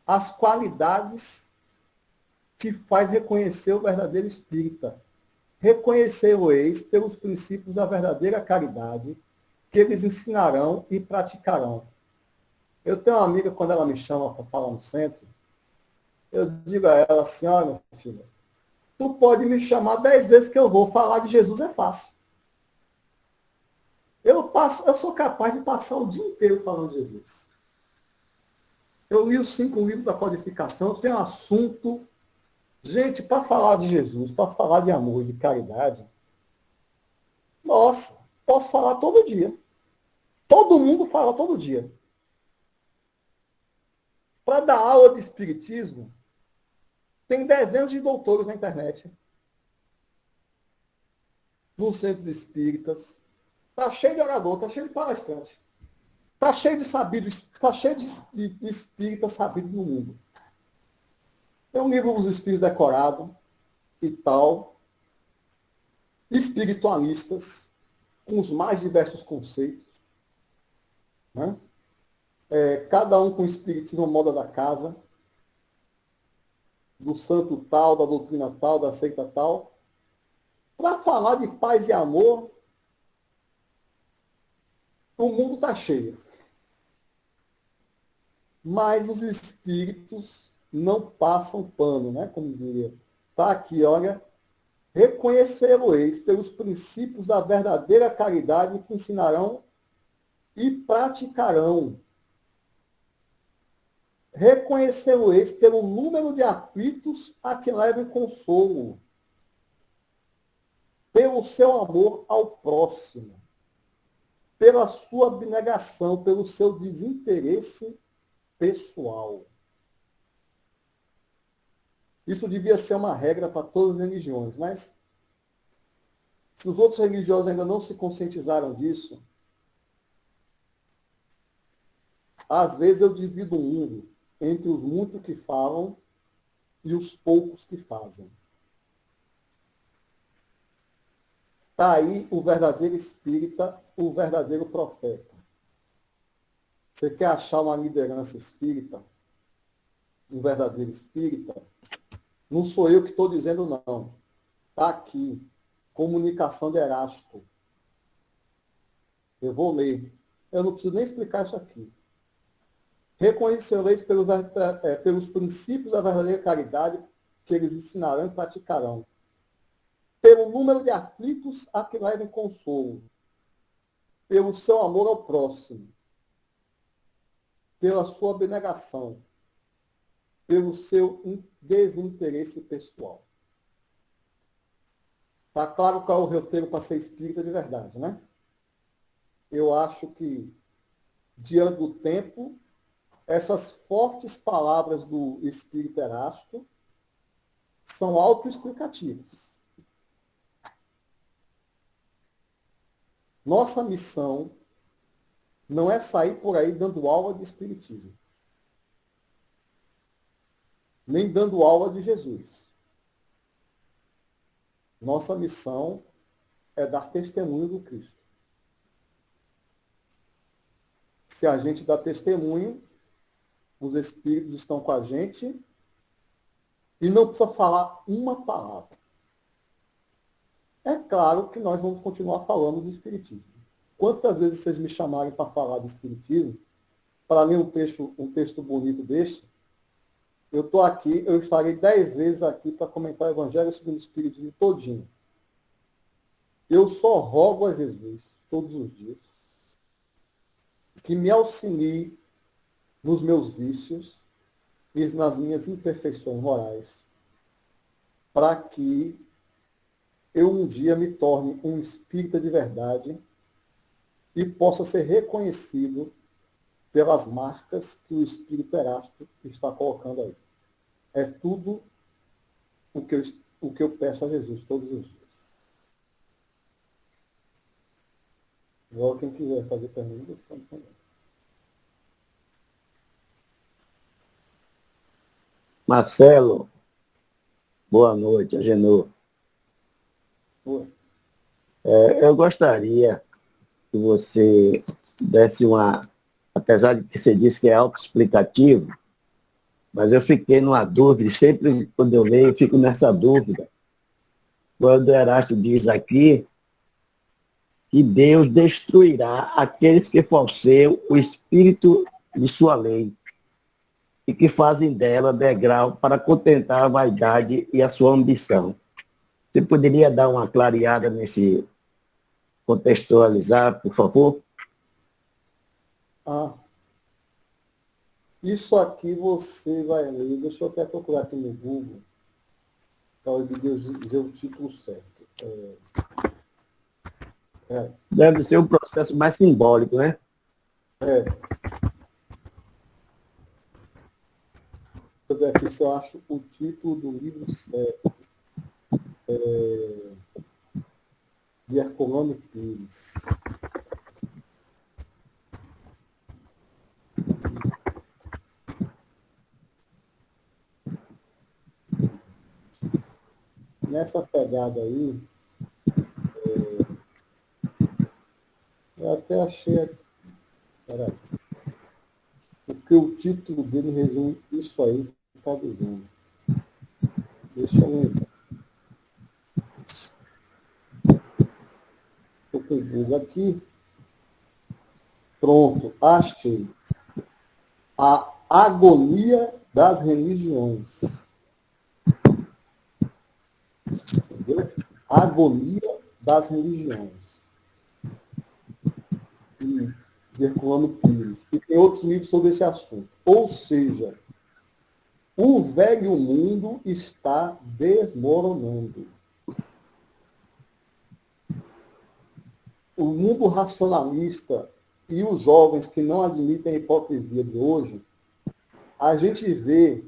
as qualidades que faz reconhecer o verdadeiro espírita. Reconhecer-o-eis pelos princípios da verdadeira caridade, que eles ensinarão e praticarão. Eu tenho uma amiga, quando ela me chama para falar no centro, eu digo a ela assim, olha, minha filha, tu pode me chamar 10 vezes que eu vou, falar de Jesus é fácil. Eu sou capaz de passar o dia inteiro falando de Jesus. Eu li os 5 livros da codificação, eu tenho assunto. Gente, para falar de Jesus, para falar de amor, de caridade, nossa, posso falar todo dia. Todo mundo fala todo dia. Para dar aula de espiritismo, tem dezenas de doutores na internet. Nos centros espíritas. Está cheio de orador, está cheio de palestrante. Está cheio de sabido, está cheio de espíritas sabidos no mundo. Tem um livro dos espíritos decorado e tal. Espiritualistas, com os mais diversos conceitos. Né? Cada um com o espiritismo à moda da casa. Do santo tal, da doutrina tal, da seita tal. Para falar de paz e amor, o mundo está cheio. Mas os espíritos não passam pano, né? Como diria. Está aqui, olha. Reconhecer-o-eis pelos princípios da verdadeira caridade que ensinarão e praticarão. Reconhecer-o-eis pelo número de aflitos a que levem consolo. Pelo seu amor ao próximo. Pela sua abnegação, pelo seu desinteresse pessoal. Isso devia ser uma regra para todas as religiões, mas se os outros religiosos ainda não se conscientizaram disso, às vezes eu divido o mundo entre os muitos que falam e os poucos que fazem. Está aí o verdadeiro espírita, o verdadeiro profeta. Você quer achar uma liderança espírita, um verdadeiro espírita? Não sou eu que estou dizendo, não. Está aqui. Comunicação de Erasto. Eu vou ler. Eu não preciso nem explicar isso aqui. Reconhecereis pelos princípios da verdadeira caridade que eles ensinarão e praticarão. Pelo número de aflitos a que levem consolo. Pelo seu amor ao próximo. Pela sua abnegação. Pelo seu desinteresse pessoal. Está claro qual é o roteiro para ser espírita de verdade, né? Eu acho que, diante do tempo, essas fortes palavras do Espírito Erasto são autoexplicativas. Nossa missão não é sair por aí dando aula de espiritismo. Nem dando aula de Jesus. Nossa missão é dar testemunho do Cristo. Se a gente dá testemunho, os Espíritos estão com a gente e não precisa falar uma palavra. É claro que nós vamos continuar falando do Espiritismo. Quantas vezes vocês me chamarem para falar do Espiritismo, para ler um texto bonito deste, eu estou aqui, eu estarei 10 vezes aqui para comentar o Evangelho segundo o Espiritismo todinho. Eu só rogo a Jesus, todos os dias, que me auxilie nos meus vícios e nas minhas imperfeições morais, para que eu um dia me torne um espírita de verdade e possa ser reconhecido pelas marcas que o Espírito Erasto está colocando aí. É tudo o que eu peço a Jesus todos os dias. Agora, quem quiser fazer perguntas, pode fazer. Marcelo, boa noite, Agenor. Eu gostaria que você desse apesar de que você disse que é autoexplicativo, mas eu fiquei numa dúvida, sempre quando eu leio, eu fico nessa dúvida. Quando o Erasto diz aqui que Deus destruirá aqueles que falseiam o espírito de sua lei e que fazem dela degrau para contentar a vaidade e a sua ambição. Você poderia dar uma clareada nesse contextualizar, por favor? Isso aqui você vai ler, deixa eu até procurar aqui no Google, para eu dizer o título certo. Deve ser um processo mais simbólico, né? Deixa eu ver aqui se eu acho o título do livro certo. De Herculano Pires. Nessa pegada aí, eu até achei. Peraí. Porque o título dele resume isso aí que está dizendo. Deixa eu lembrar. Estou com o Google aqui. Pronto, achei. A agonia das religiões. Entendeu? Agonia das religiões. E de Herculano Pires. E tem outros livros sobre esse assunto. Ou seja, o velho mundo está desmoronando. O mundo racionalista e os jovens que não admitem a hipocrisia de hoje, a gente vê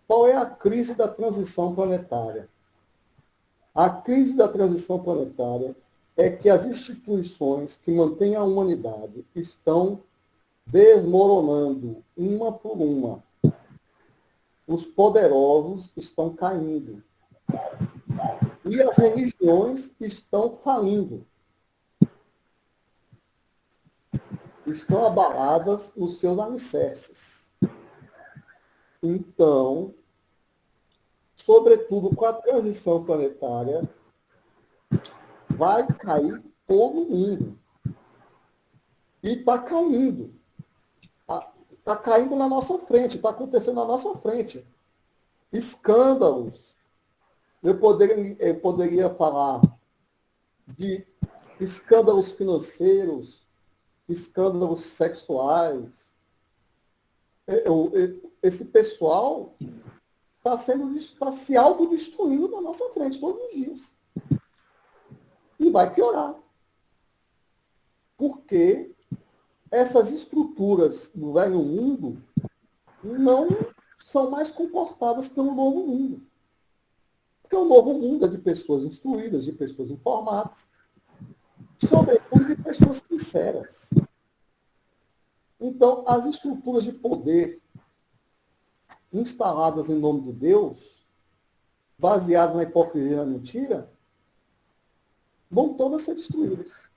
qual é a crise da transição planetária. A crise da transição planetária é que as instituições que mantêm a humanidade estão desmoronando uma por uma. Os poderosos estão caindo. E as religiões estão falindo. Estão abaladas nos seus alicerces. Então, sobretudo com a transição planetária, vai cair todo mundo. E está caindo. Está caindo na nossa frente, está acontecendo na nossa frente. Escândalos. Eu poderia falar de escândalos financeiros, escândalos sexuais. Esse pessoal está se autodestruindo na nossa frente todos os dias. E vai piorar. Porque essas estruturas do velho mundo não são mais comportadas pelo novo mundo. Porque o novo mundo é de pessoas instruídas, de pessoas informadas, sobretudo de pessoas sinceras. Então, as estruturas de poder instaladas em nome de Deus, baseadas na hipocrisia e na mentira, vão todas ser destruídas.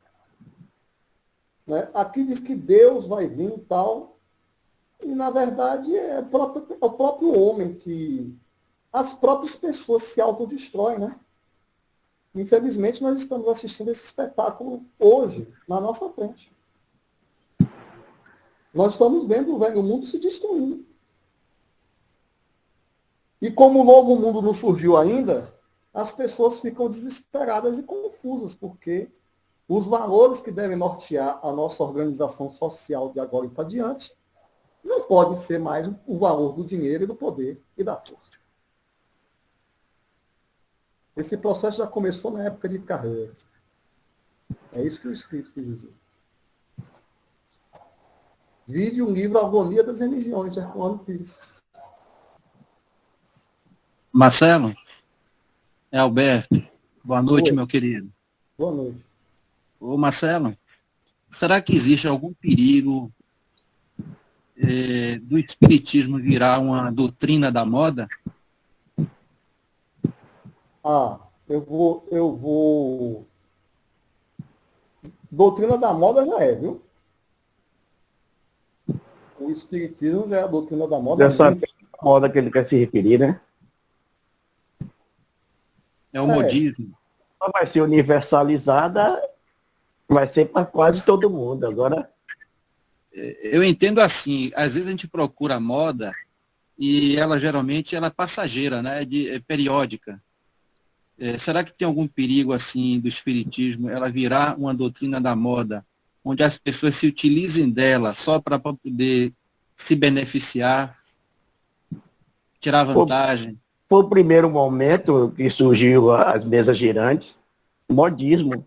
Né? Aqui diz que Deus vai vir e tal, e na verdade é o próprio homem que as próprias pessoas se autodestroem, né? Infelizmente, nós estamos assistindo esse espetáculo hoje, na nossa frente. Nós estamos vendo o velho mundo se destruindo. E como o novo mundo não surgiu ainda, as pessoas ficam desesperadas e confusas, porque os valores que devem nortear a nossa organização social de agora para diante não podem ser mais o valor do dinheiro e do poder e da força. Esse processo já começou na época de Carreira. É isso que o Espírito quis dizer. Vide um livro Agonia das Religiões, de Herculano Pires. Marcelo, é Alberto. Boa noite, Oi. meu querido. Boa noite. Ô, Marcelo, será que existe algum perigo do espiritismo virar uma doutrina da moda? Eu vou... Doutrina da moda já é, viu? O espiritismo já é a doutrina da moda. Dessa moda que ele quer se referir, né? É o modismo. Ela vai ser universalizada, vai ser para quase todo mundo. Agora, eu entendo assim, às vezes a gente procura a moda e ela geralmente ela é passageira, né? É periódica. Será que tem algum perigo assim do espiritismo ela virar uma doutrina da moda, onde as pessoas se utilizem dela só para poder se beneficiar, tirar vantagem? foi o primeiro momento que surgiu as mesas girantes, modismo.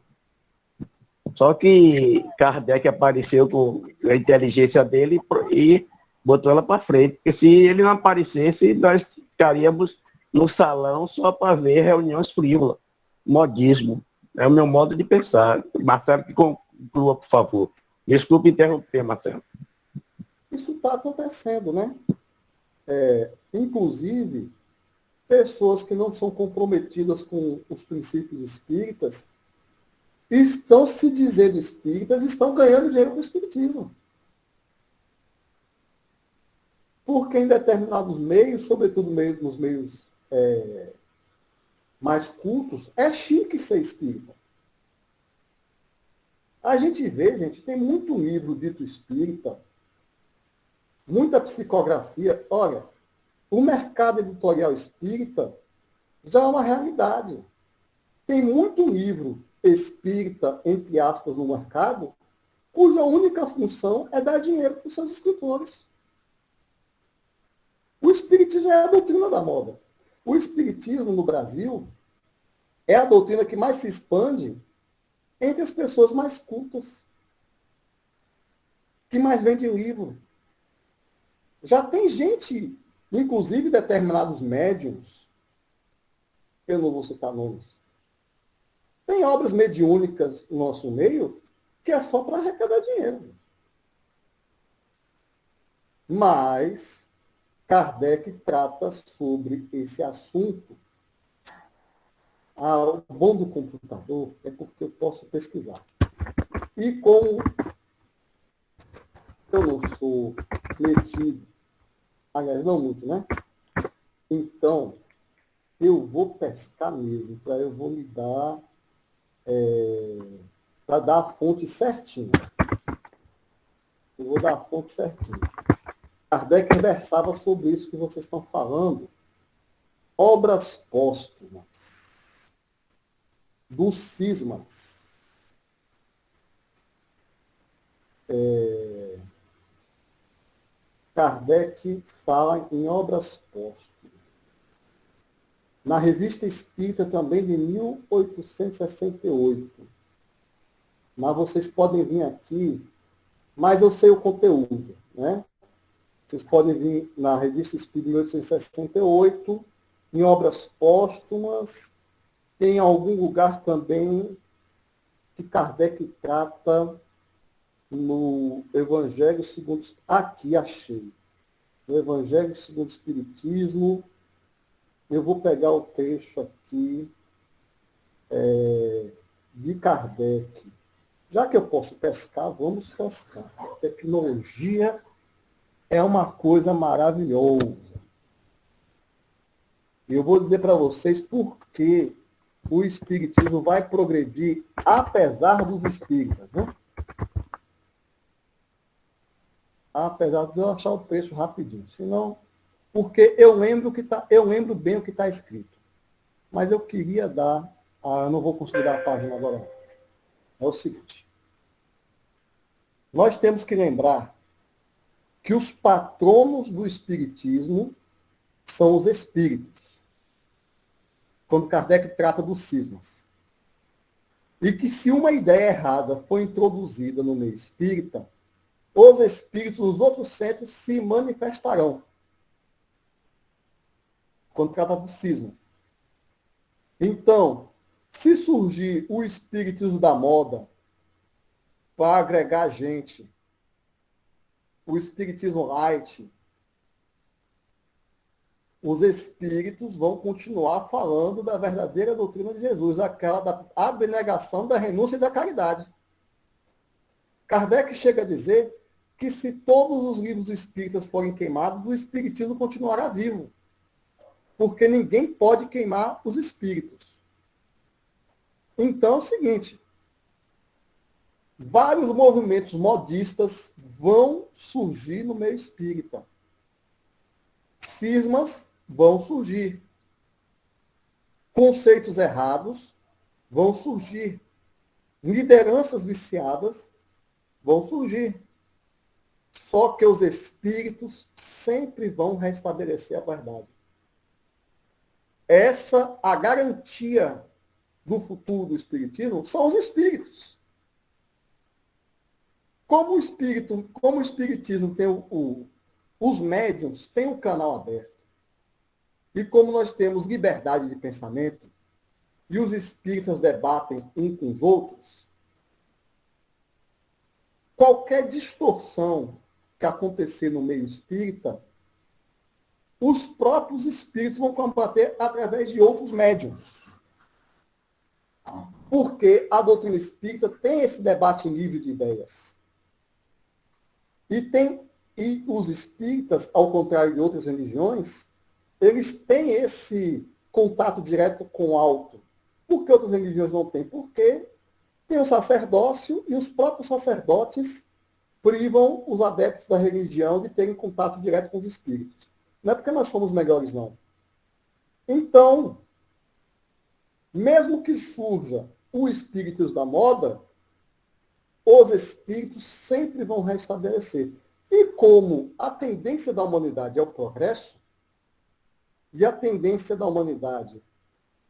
Só que Kardec apareceu com a inteligência dele e botou ela para frente. Porque se ele não aparecesse, nós ficaríamos no salão só para ver reuniões frívolas. Modismo. É o meu modo de pensar. Marcelo, que conclua, por favor. Desculpe interromper, Marcelo. Isso está acontecendo, né? Inclusive, pessoas que não são comprometidas com os princípios espíritas estão se dizendo espíritas, estão ganhando dinheiro com o espiritismo. Porque em determinados meios, sobretudo nos meios mais cultos, é chique ser espírita. A gente vê, gente, tem muito livro dito espírita, muita psicografia. Olha, o mercado editorial espírita já é uma realidade. Tem muito livro espírita, entre aspas, no mercado, cuja única função é dar dinheiro para os seus escritores. O espiritismo é a doutrina da moda. O espiritismo no Brasil é a doutrina que mais se expande entre as pessoas mais cultas, que mais vende livro. Já tem gente, inclusive determinados médiuns, eu não vou citar nomes, tem obras mediúnicas no nosso meio que é só para arrecadar dinheiro. Mas Kardec trata sobre esse assunto. O bom do computador é porque eu posso pesquisar. E como eu não sou metido, aliás, não muito, né? Então, eu vou pescar mesmo, eu vou lhe dar, para dar a fonte certinha. Eu vou dar a fonte certinha. Kardec conversava sobre isso que vocês estão falando. Obras póstumas do Cismas. Kardec fala em obras póstumas. Na Revista Espírita também de 1868. Mas vocês podem vir aqui, mas eu sei o conteúdo, né? Vocês podem vir na Revista Espírita de 1868, em obras póstumas, tem algum lugar também que Kardec trata no Evangelho segundo... Aqui achei. No Evangelho segundo o Espiritismo. Eu vou pegar o trecho aqui. de Kardec. Já que eu posso pescar, vamos pescar. A tecnologia é uma coisa maravilhosa. E eu vou dizer para vocês por que o espiritismo vai progredir apesar dos espíritas, né? Apesar de eu achar o preço rapidinho. Senão, porque eu lembro bem o que está escrito. Mas eu queria dar, eu não vou considerar a página agora. É o seguinte. Nós temos que lembrar que os patronos do espiritismo são os espíritos. Quando Kardec trata dos cismas. E que se uma ideia errada foi introduzida no meio espírita, os espíritos nos outros centros se manifestarão. Quando trata do cisma. Então, se surgir o espiritismo da moda para agregar gente, o espiritismo light, os espíritos vão continuar falando da verdadeira doutrina de Jesus, aquela da abnegação, da renúncia e da caridade. Kardec chega a dizer que se todos os livros espíritas forem queimados, o espiritismo continuará vivo. Porque ninguém pode queimar os espíritos. Então é o seguinte, vários movimentos modistas vão surgir no meio espírita. Cismas vão surgir. Conceitos errados vão surgir. Lideranças viciadas vão surgir. Só que os espíritos sempre vão restabelecer a verdade. A garantia do futuro do espiritismo são os espíritos. Como o espiritismo tem os médiuns têm um canal aberto, e como nós temos liberdade de pensamento, e os espíritas debatem uns com os outros, qualquer distorção que acontecer no meio espírita, os próprios espíritos vão combater através de outros médiuns. Porque a doutrina espírita tem esse debate livre de ideias. E os espíritas, ao contrário de outras religiões, eles têm esse contato direto com o alto. Por que outras religiões não têm? Porque tem o sacerdócio e os próprios sacerdotes privam os adeptos da religião de terem contato direto com os espíritos. Não é porque nós somos melhores, não. Então, mesmo que surja o espíritos da moda, os espíritos sempre vão restabelecer. E como a tendência da humanidade é o progresso, e a tendência da humanidade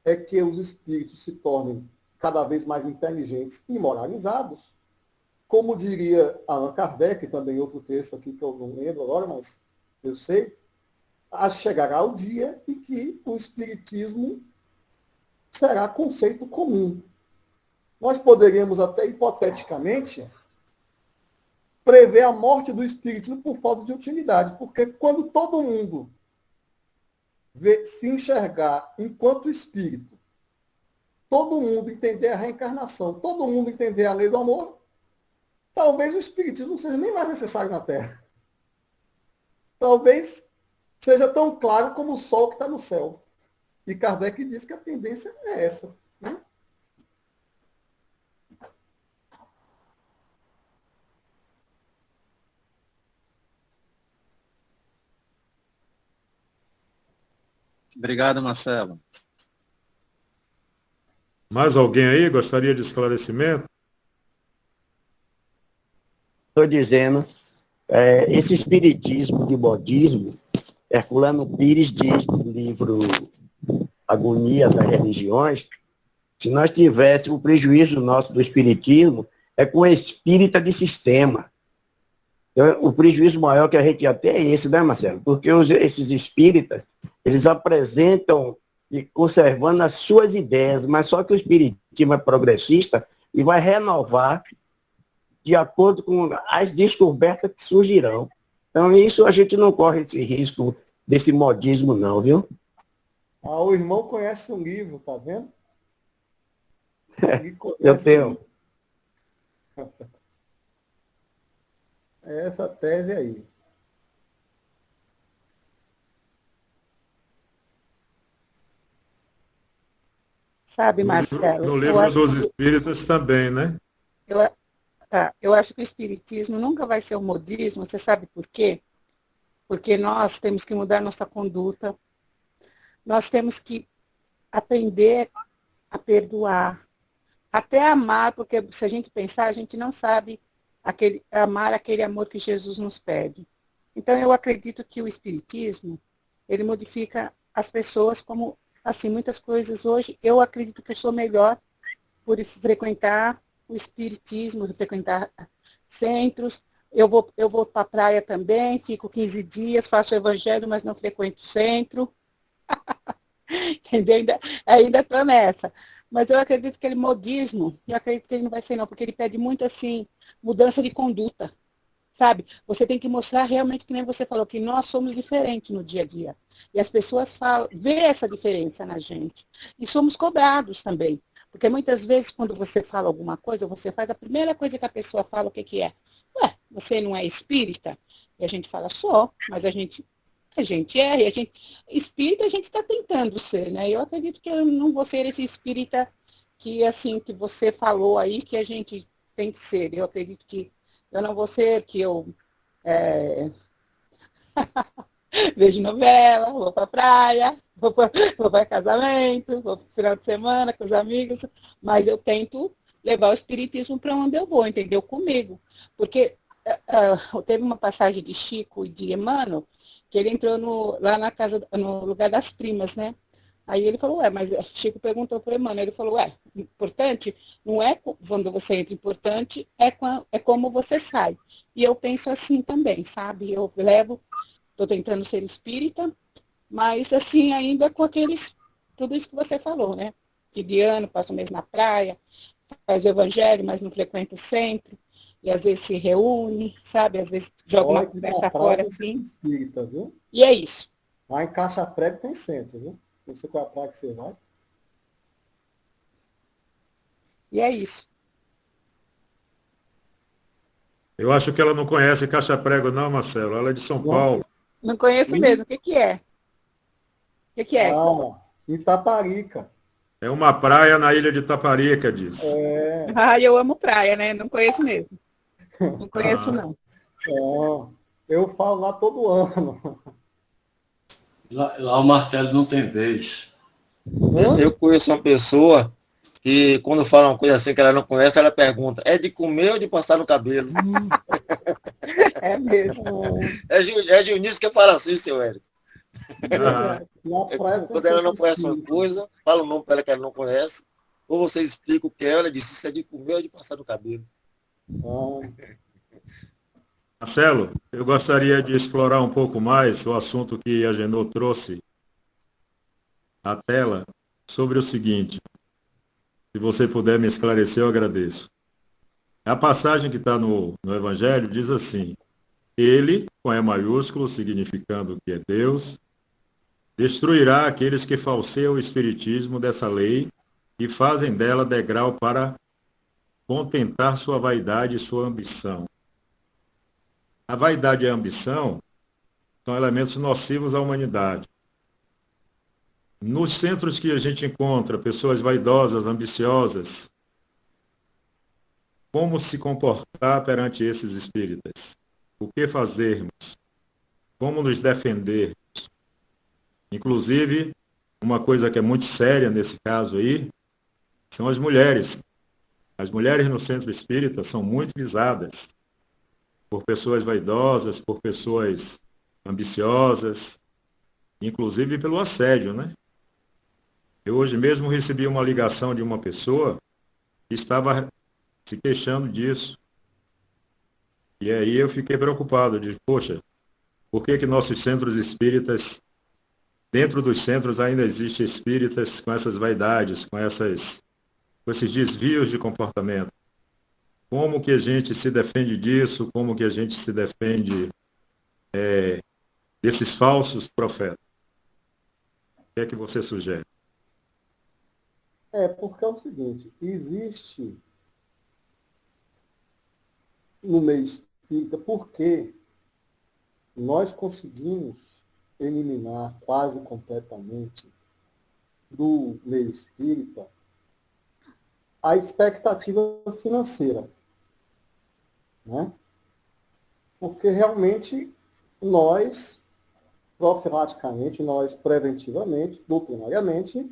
é que os espíritos se tornem cada vez mais inteligentes e moralizados, como diria Allan Kardec, também outro texto aqui que eu não lembro agora, mas eu sei, chegará o dia em que o espiritismo será conceito comum. Nós poderíamos até, hipoteticamente, prever a morte do espiritismo por falta de utilidade, porque quando todo mundo se enxergar enquanto espírito, todo mundo entender a reencarnação, todo mundo entender a lei do amor, talvez o espiritismo não seja nem mais necessário na Terra. Talvez seja tão claro como o sol que está no céu. E Kardec diz que a tendência é essa. Né? Obrigado, Marcelo. Mais alguém aí gostaria de esclarecimento? Estou dizendo, esse espiritismo de modismo, Herculano Pires diz no livro Agonia das Religiões, se nós tivéssemos o prejuízo nosso do espiritismo, é com espírita de sistema. Então, o prejuízo maior que a gente ia ter é esse, né, Marcelo? Porque esses espíritas, eles apresentam e conservando as suas ideias, mas só que o espiritismo é progressista e vai renovar de acordo com as descobertas que surgirão. Então, isso a gente não corre esse risco desse modismo, não, viu? O irmão conhece um livro, tá vendo? Eu tenho. É essa tese aí. Sabe, Marcelo, No livro dos Espíritos também, né? eu, eu acho que o espiritismo nunca vai ser o modismo, você sabe por quê? Porque nós temos que mudar nossa conduta, nós temos que aprender a perdoar, até amar, porque se a gente pensar, a gente não sabe amar aquele amor que Jesus nos pede. Então, eu acredito que o espiritismo, ele modifica as pessoas como, assim, muitas coisas hoje, eu acredito que eu sou melhor por frequentar o espiritismo, frequentar centros. Eu vou para a praia também, fico 15 dias, faço evangelho, mas não frequento o centro. Entendeu? Ainda estou nessa. Mas eu acredito que ele modismo, eu acredito que ele não vai ser não, porque ele pede muito assim, mudança de conduta, sabe? Você tem que mostrar realmente, que nem você falou, que nós somos diferentes no dia a dia. E as pessoas vê essa diferença na gente. E somos cobrados também. Porque muitas vezes, quando você fala alguma coisa, você faz a primeira coisa que a pessoa fala, o que que é? Ué, você não é espírita? E a gente fala, só, mas a gente é, e a gente, espírita a gente está tentando ser, né? Eu acredito que eu não vou ser esse espírita que, assim, que você falou aí, que a gente tem que ser. Eu acredito que eu não vou ser, que eu vejo novela, vou para praia, vou para casamento, vou para final de semana com os amigos, mas eu tento levar o espiritismo para onde eu vou, entendeu? Comigo. Porque teve uma passagem de Chico e de Emmanuel, que ele entrou lá na casa, no lugar das primas, né? Aí ele falou, mas Chico perguntou para o Emmanuel, ele falou, importante não é quando você entra, importante é como você sai. E eu penso assim também, sabe? Eu estou tentando ser espírita, mas assim, ainda com tudo isso que você falou, né? Que de ano, passa um mês na praia, faz o evangelho, mas não frequenta o centro. E às vezes se reúne, sabe? Às vezes joga uma conversa fora, assim. Espírita, viu? E é isso. Lá em Caixa Prego tem centro, viu? Não sei qual é a praia que você vai. E é isso. Eu acho que ela não conhece Caixa Prego, não, Marcelo. Ela é de São Paulo. Não conheço mesmo. O que é? O que é? Ah, Itaparica. É uma praia na ilha de Itaparica, diz. Eu amo praia, né? Não conheço mesmo. Não conheço, não. Eu falo lá todo ano. Lá o Marcelo não tem vez. Eu conheço uma pessoa que, quando fala uma coisa assim que ela não conhece, ela pergunta, é de comer ou de passar no cabelo? É mesmo. É Dionísio que fala assim, seu Érico. Na praia Quando ela não conhece uma coisa, fala o nome para ela que ela não conhece, ou você explica o que é, ela diz, isso é de comer ou de passar no cabelo. Marcelo, eu gostaria de explorar um pouco mais o assunto que a Genô trouxe à tela sobre o seguinte. Se você puder me esclarecer, eu agradeço. A passagem que está no Evangelho diz assim, ele, com E maiúsculo, significando que é Deus, destruirá aqueles que falseiam o espiritismo dessa lei e fazem dela degrau para contentar sua vaidade e sua ambição. A vaidade e a ambição são elementos nocivos à humanidade. Nos centros que a gente encontra pessoas vaidosas, ambiciosas, como se comportar perante esses espíritas? O que fazermos? Como nos defendermos? Inclusive, uma coisa que é muito séria nesse caso aí, são as mulheres. As mulheres no centro espírita são muito visadas por pessoas vaidosas, por pessoas ambiciosas, inclusive pelo assédio, né? Eu hoje mesmo recebi uma ligação de uma pessoa que estava se queixando disso. E aí eu fiquei preocupado, de poxa, por que nossos centros espíritas, dentro dos centros ainda existem espíritas com essas vaidades, com esses desvios de comportamento? Como que a gente se defende disso? Como que a gente se defende desses falsos profetas? O que é que você sugere? Porque é o seguinte, existe no meio espírita, porque nós conseguimos eliminar quase completamente do meio espírita a expectativa financeira, né? Porque realmente nós, profilaticamente, nós preventivamente, doutrinariamente,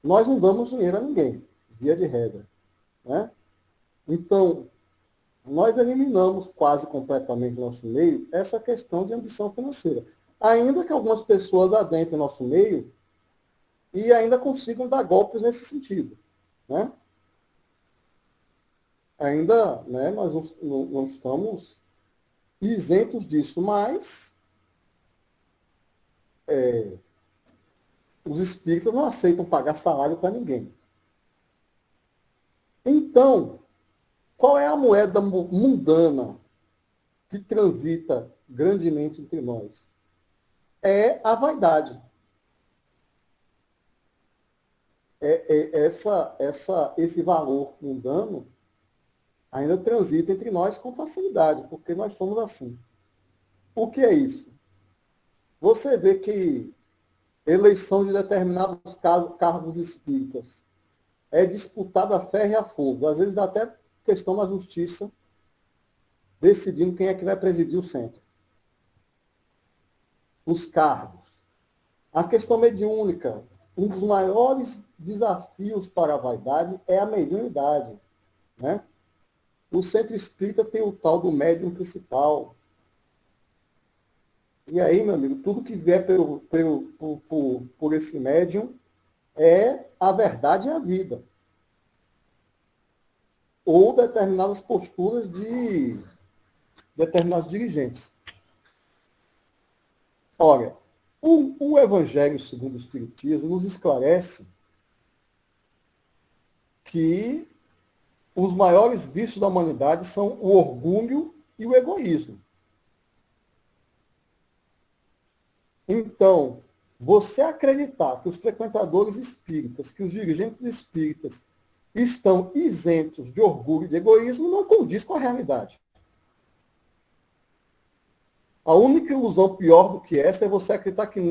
nós não damos dinheiro a ninguém, via de regra, né? Então, nós eliminamos quase completamente no nosso meio essa questão de ambição financeira. Ainda que algumas pessoas adentrem nosso meio e ainda consigam dar golpes nesse sentido, né? Ainda, né, nós não estamos isentos disso, mas os espíritas não aceitam pagar salário para ninguém. Então, qual é a moeda mundana que transita grandemente entre nós? É a vaidade. Esse valor mundano ainda transita entre nós com facilidade, porque nós somos assim. O que é isso? Você vê que eleição de determinados cargos espíritas é disputada a ferro e a fogo. Às vezes dá até questão na justiça decidindo quem é que vai presidir o centro. Os cargos. A questão mediúnica. Um dos maiores desafios para a vaidade é a mediunidade, né? O centro espírita tem o tal do médium principal. E aí, meu amigo, tudo que vier por esse médium é a verdade e a vida. Ou determinadas posturas de determinados dirigentes. Olha, o Evangelho segundo o Espiritismo nos esclarece que os maiores vícios da humanidade são o orgulho e o egoísmo. Então, você acreditar que os frequentadores espíritas, que os dirigentes espíritas estão isentos de orgulho e de egoísmo, não condiz com a realidade. A única ilusão pior do que essa é você acreditar que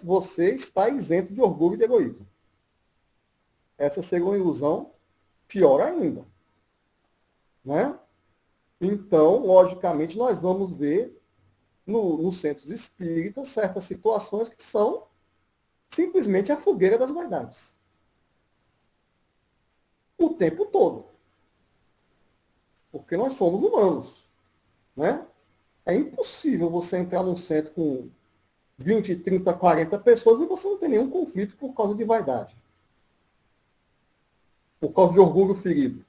você está isento de orgulho e de egoísmo. Essa seria uma ilusão pior ainda, né? Então, logicamente, nós vamos ver nos centros espíritas certas situações que são simplesmente a fogueira das vaidades. O tempo todo. Porque nós somos humanos, né? É impossível você entrar num centro com 20, 30, 40 pessoas e você não tem nenhum conflito por causa de vaidade. Por causa de orgulho ferido.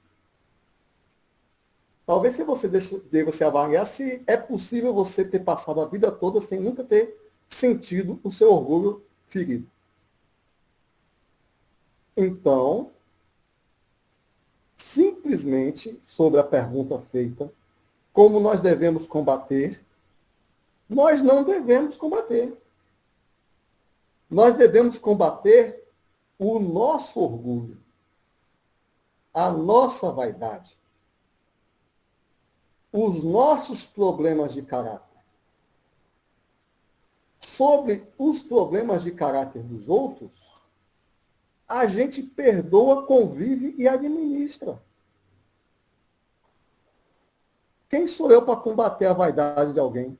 Talvez se você deva se avaliar se é possível você ter passado a vida toda sem nunca ter sentido o seu orgulho ferido. Então, simplesmente sobre a pergunta feita, como nós devemos combater, nós não devemos combater. Nós devemos combater o nosso orgulho, a nossa vaidade, os nossos problemas de caráter. Sobre os problemas de caráter dos outros, a gente perdoa, convive e administra. Quem sou eu para combater a vaidade de alguém?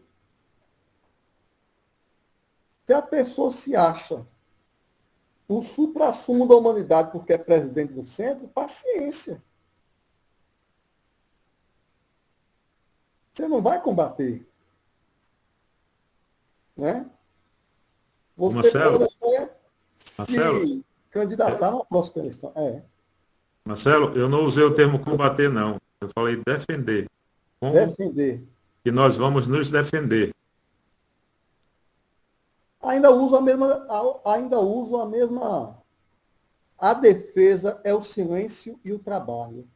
Se a pessoa se acha o suprassumo da humanidade porque é presidente do centro, paciência. Você não vai combater. Né? Você Marcelo, pode se candidatar na próxima eleição. Marcelo, eu não usei o termo combater, não. Eu falei defender. Como Defender. que nós vamos nos defender. Ainda uso a mesma. A defesa é o silêncio e o trabalho.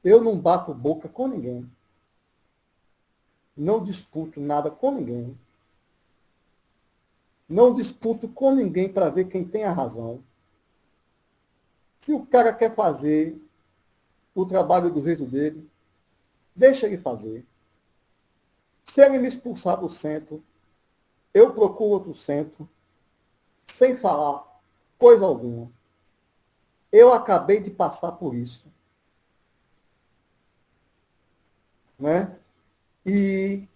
Eu não bato boca com ninguém. Não disputo nada com ninguém. Não disputo com ninguém para ver quem tem a razão. Se o cara quer fazer o trabalho do jeito dele, deixa ele fazer. Se ele me expulsar do centro, eu procuro outro centro, sem falar coisa alguma. Eu acabei de passar por isso. Né? E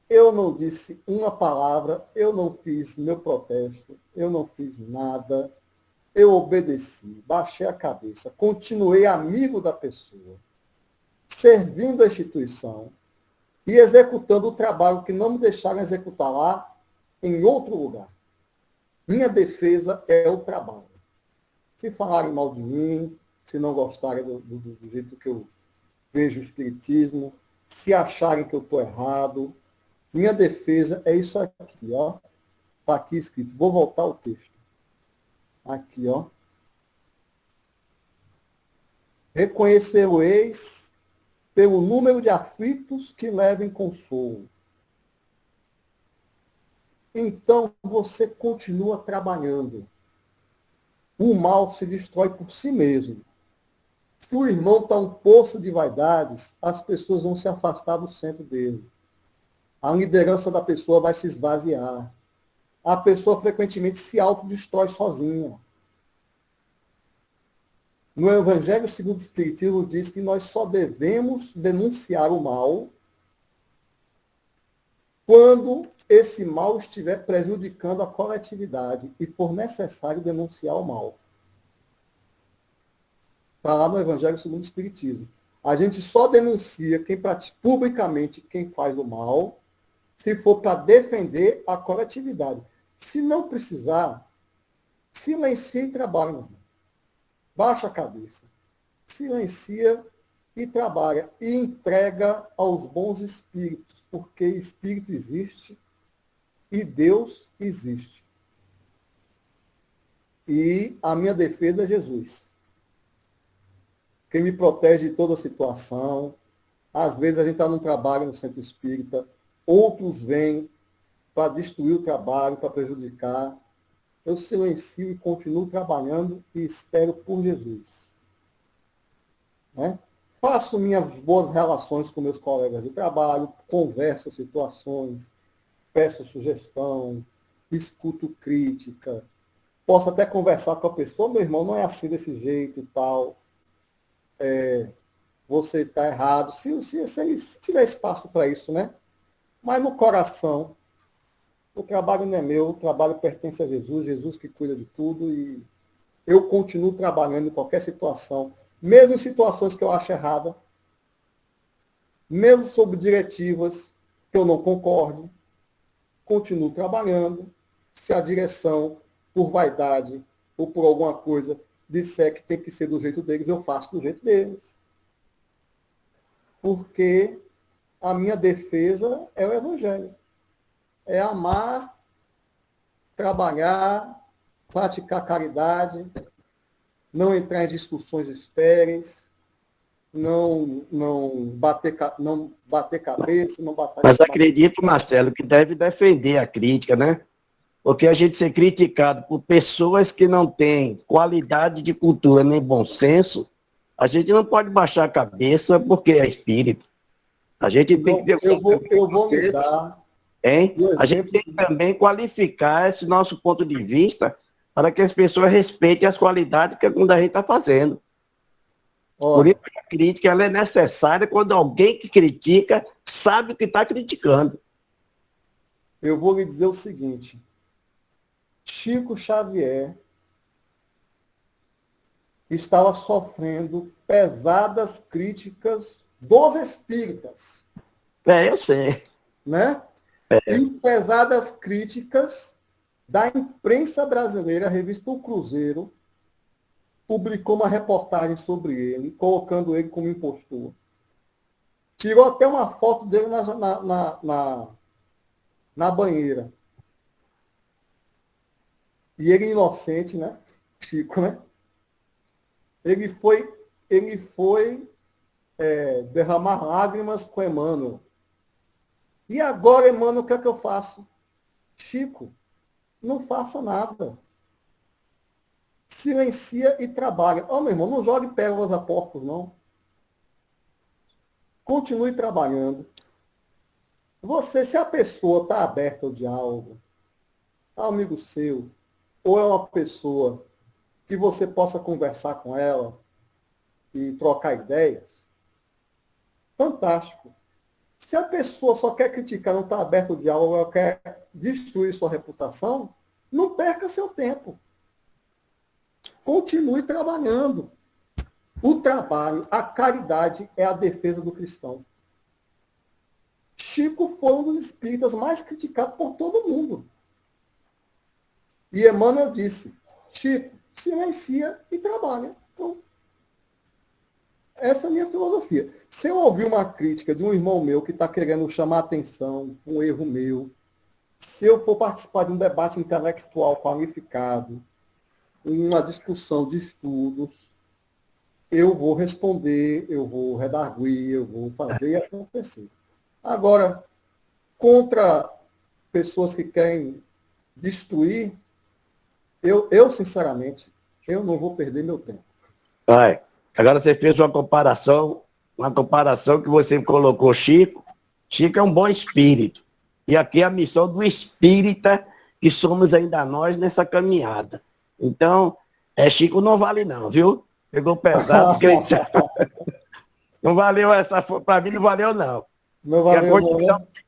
eu não disse uma palavra, eu não fiz meu protesto, eu não fiz nada. Eu obedeci, baixei a cabeça, continuei amigo da pessoa, servindo a instituição e executando o trabalho que não me deixaram executar lá em outro lugar. Minha defesa é o trabalho. Se falarem mal de mim, se não gostarem do jeito que eu vejo o espiritismo, se acharem que eu estou errado, minha defesa é isso aqui, ó. Está aqui escrito. Vou voltar ao texto. Aqui, ó. Reconhecer-o-eis pelo número de aflitos que levem consolo. Então, você continua trabalhando. O mal se destrói por si mesmo. Se o irmão está um poço de vaidades, as pessoas vão se afastar do centro dele. A liderança da pessoa vai se esvaziar. A pessoa frequentemente se autodestrói sozinha. No Evangelho segundo o Espiritismo diz que nós só devemos denunciar o mal quando esse mal estiver prejudicando a coletividade e for necessário denunciar o mal. Está lá no Evangelho segundo o Espiritismo. A gente só denuncia publicamente quem faz o mal se for para defender a coletividade. Se não precisar, silencia e trabalha. Baixa a cabeça. Silencia e trabalha. E entrega aos bons espíritos, porque espírito existe e Deus existe. E a minha defesa é Jesus. Quem me protege de toda situação. Às vezes a gente está num trabalho no centro espírita, outros vêm para destruir o trabalho, para prejudicar. Eu silencio e continuo trabalhando e espero por Jesus. Né? Faço minhas boas relações com meus colegas de trabalho, converso situações, peço sugestão, escuto crítica. Posso até conversar com a pessoa, meu irmão, não é assim desse jeito e tal. Você está errado. Se tiver espaço para isso, né? Mas no coração, o trabalho não é meu, o trabalho pertence a Jesus, Jesus que cuida de tudo, e eu continuo trabalhando em qualquer situação, mesmo em situações que eu acho errada, mesmo sob diretivas que eu não concorde, continuo trabalhando. Se a direção, por vaidade ou por alguma coisa, disser que tem que ser do jeito deles, eu faço do jeito deles. Porque a minha defesa é o Evangelho. É amar, trabalhar, praticar caridade, não entrar em discussões estéreis, não bater cabeça, não bater... Mas acredito, Marcelo, que deve defender a crítica, né? Porque a gente ser criticado por pessoas que não têm qualidade de cultura nem bom senso, a gente não pode baixar a cabeça porque é espírito. A gente tem que ter... Eu vou me dar... Hein? A gente tem que também qualificar esse nosso ponto de vista para que as pessoas respeitem as qualidades que a gente está fazendo. Por isso que a crítica ela é necessária quando alguém que critica sabe o que está criticando. Eu vou lhe dizer o seguinte. Chico Xavier estava sofrendo pesadas críticas dos espíritas. Eu sei. Né? E pesadas críticas da imprensa brasileira. A revista O Cruzeiro publicou uma reportagem sobre ele, colocando ele como impostor. Tirou até uma foto dele na banheira. E ele inocente, né? Chico, né? Ele foi derramar lágrimas com Emmanuel. E agora, Emmanuel, o que é que eu faço? Chico, não faça nada. Silencia e trabalha. Meu irmão, não jogue pérolas a porcos, não. Continue trabalhando. Se a pessoa está aberta ao diálogo, amigo seu, ou é uma pessoa que você possa conversar com ela e trocar ideias, fantástico. Se a pessoa só quer criticar, não está aberta ao diálogo, ela quer destruir sua reputação, não perca seu tempo. Continue trabalhando. O trabalho, a caridade é a defesa do cristão. Chico foi um dos espíritas mais criticados por todo mundo. E Emmanuel disse, Chico, silencia e trabalha. Então, essa é a minha filosofia. Se eu ouvir uma crítica de um irmão meu que está querendo chamar atenção, um erro meu, se eu for participar de um debate intelectual qualificado, uma discussão de estudos, eu vou responder, eu vou redarguir, eu vou fazer acontecer. Agora, contra pessoas que querem destruir, eu sinceramente, eu não vou perder meu tempo. Vai. Agora você fez uma comparação que você colocou Chico. Chico é um bom espírito. E aqui é a missão do espírita, que somos ainda nós nessa caminhada. Então, Chico não vale não, viu? Pegou pesado. Não valeu essa, para mim não valeu não. Não valeu,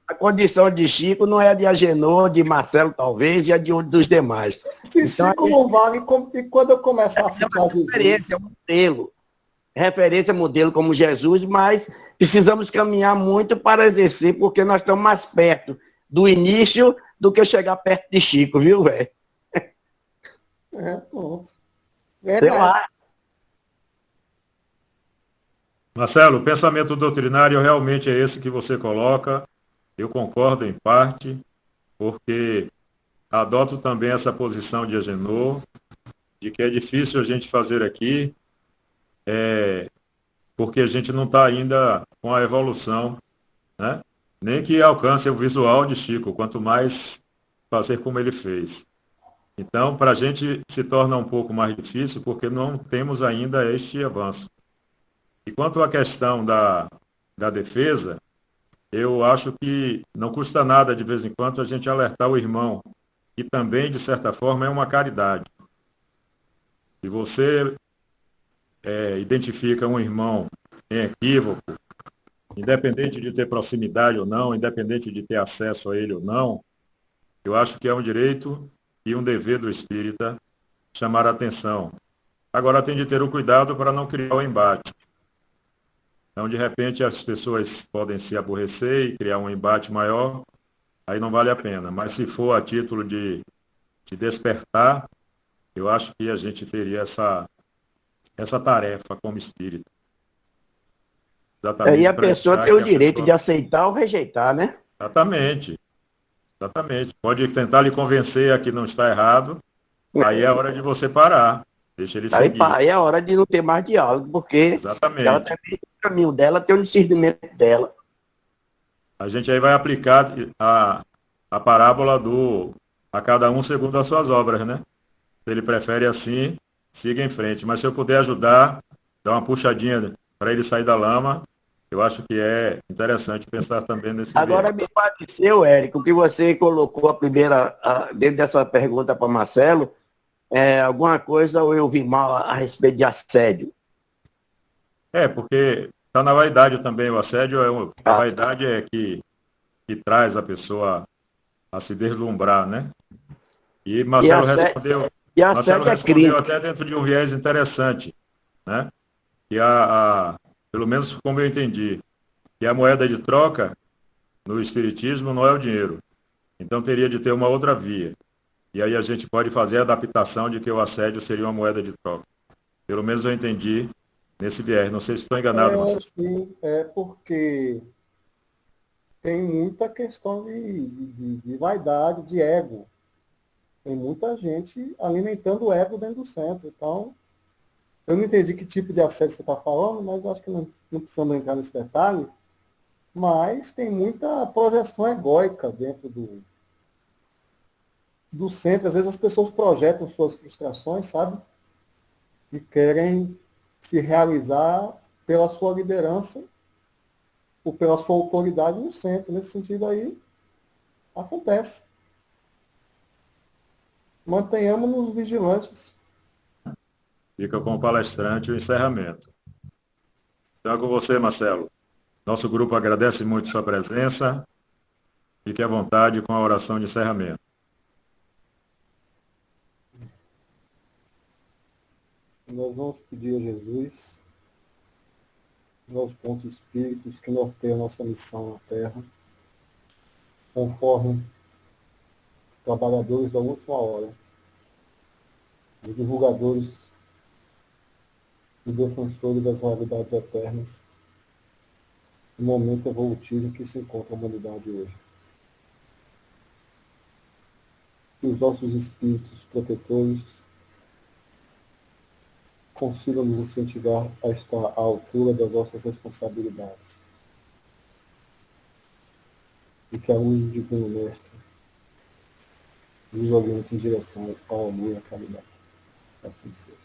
a condição de Chico não é a de Agenor, de Marcelo talvez, e a de um dos demais. Se então, Chico não vale, e quando eu começar a citar Jesus... Referência, modelo. Referência, modelo como Jesus, mas precisamos caminhar muito para exercer, porque nós estamos mais perto do início do que chegar perto de Chico, viu, velho? Pronto. Sei lá. Marcelo, o pensamento doutrinário realmente é esse que você coloca. Eu concordo em parte, porque adoto também essa posição de Agenor, de que é difícil a gente fazer aqui, porque a gente não está ainda com a evolução, né? Nem que alcance o visual de Chico, quanto mais fazer como ele fez. Então, para a gente se torna um pouco mais difícil, porque não temos ainda este avanço. E quanto à questão da defesa, eu acho que não custa nada, de vez em quando, a gente alertar o irmão, que também, de certa forma, é uma caridade. Se você identifica um irmão em equívoco, independente de ter proximidade ou não, independente de ter acesso a ele ou não, eu acho que é um direito e um dever do espírita chamar a atenção. Agora tem de ter o cuidado para não criar o embate. Então, de repente, as pessoas podem se aborrecer e criar um embate maior, aí não vale a pena. Mas se for a título de despertar, eu acho que a gente teria essa tarefa como espírita. E a pessoa tem o direito de aceitar ou rejeitar, né? Exatamente. Pode tentar lhe convencer a que não está errado, aí é a hora de você parar. Deixa ele seguir. Aí é a hora de não ter mais diálogo, porque exatamente, ela também tem o caminho dela, tem o discernimento dela. A gente aí vai aplicar a parábola do a cada um segundo as suas obras, né? Se ele prefere assim, siga em frente. Mas se eu puder ajudar, dar uma puxadinha para ele sair da lama, eu acho que é interessante pensar também nesse Agora me pareceu, Érico, que você colocou dentro dessa pergunta para Marcelo, alguma coisa ou eu vi mal a respeito de assédio? Porque está na vaidade também, o assédio, a vaidade é que traz a pessoa a se deslumbrar, né? E Marcelo respondeu até dentro de um viés interessante, né? Que pelo menos como eu entendi, que a moeda de troca no espiritismo não é o dinheiro. Então teria de ter uma outra via. E aí a gente pode fazer a adaptação de que o assédio seria uma moeda de troca. Pelo menos eu entendi nesse viés. Não sei se estou enganado, Marcelo. Sim, porque tem muita questão de vaidade, de ego. Tem muita gente alimentando o ego dentro do centro. Então, eu não entendi que tipo de assédio você está falando, mas eu acho que não precisamos entrar nesse detalhe. Mas tem muita projeção egóica dentro do centro, às vezes as pessoas projetam suas frustrações, sabe? E querem se realizar pela sua liderança ou pela sua autoridade no centro. Nesse sentido aí, acontece. Mantenhamos-nos vigilantes. Fica com o palestrante o encerramento. Então, com você, Marcelo. Nosso grupo agradece muito sua presença. Fique à vontade com a oração de encerramento. Nós vamos pedir a Jesus, nos bons espíritos que norteiam a nossa missão na Terra, conforme trabalhadores da última hora, os divulgadores e defensores das realidades eternas, no momento evolutivo em que se encontra a humanidade hoje. Que os nossos espíritos protetores consigam nos incentivar a estar à altura das nossas responsabilidades. E que a luz do Divino Mestre nos oriente em direção ao amor e à caridade. Assim seja.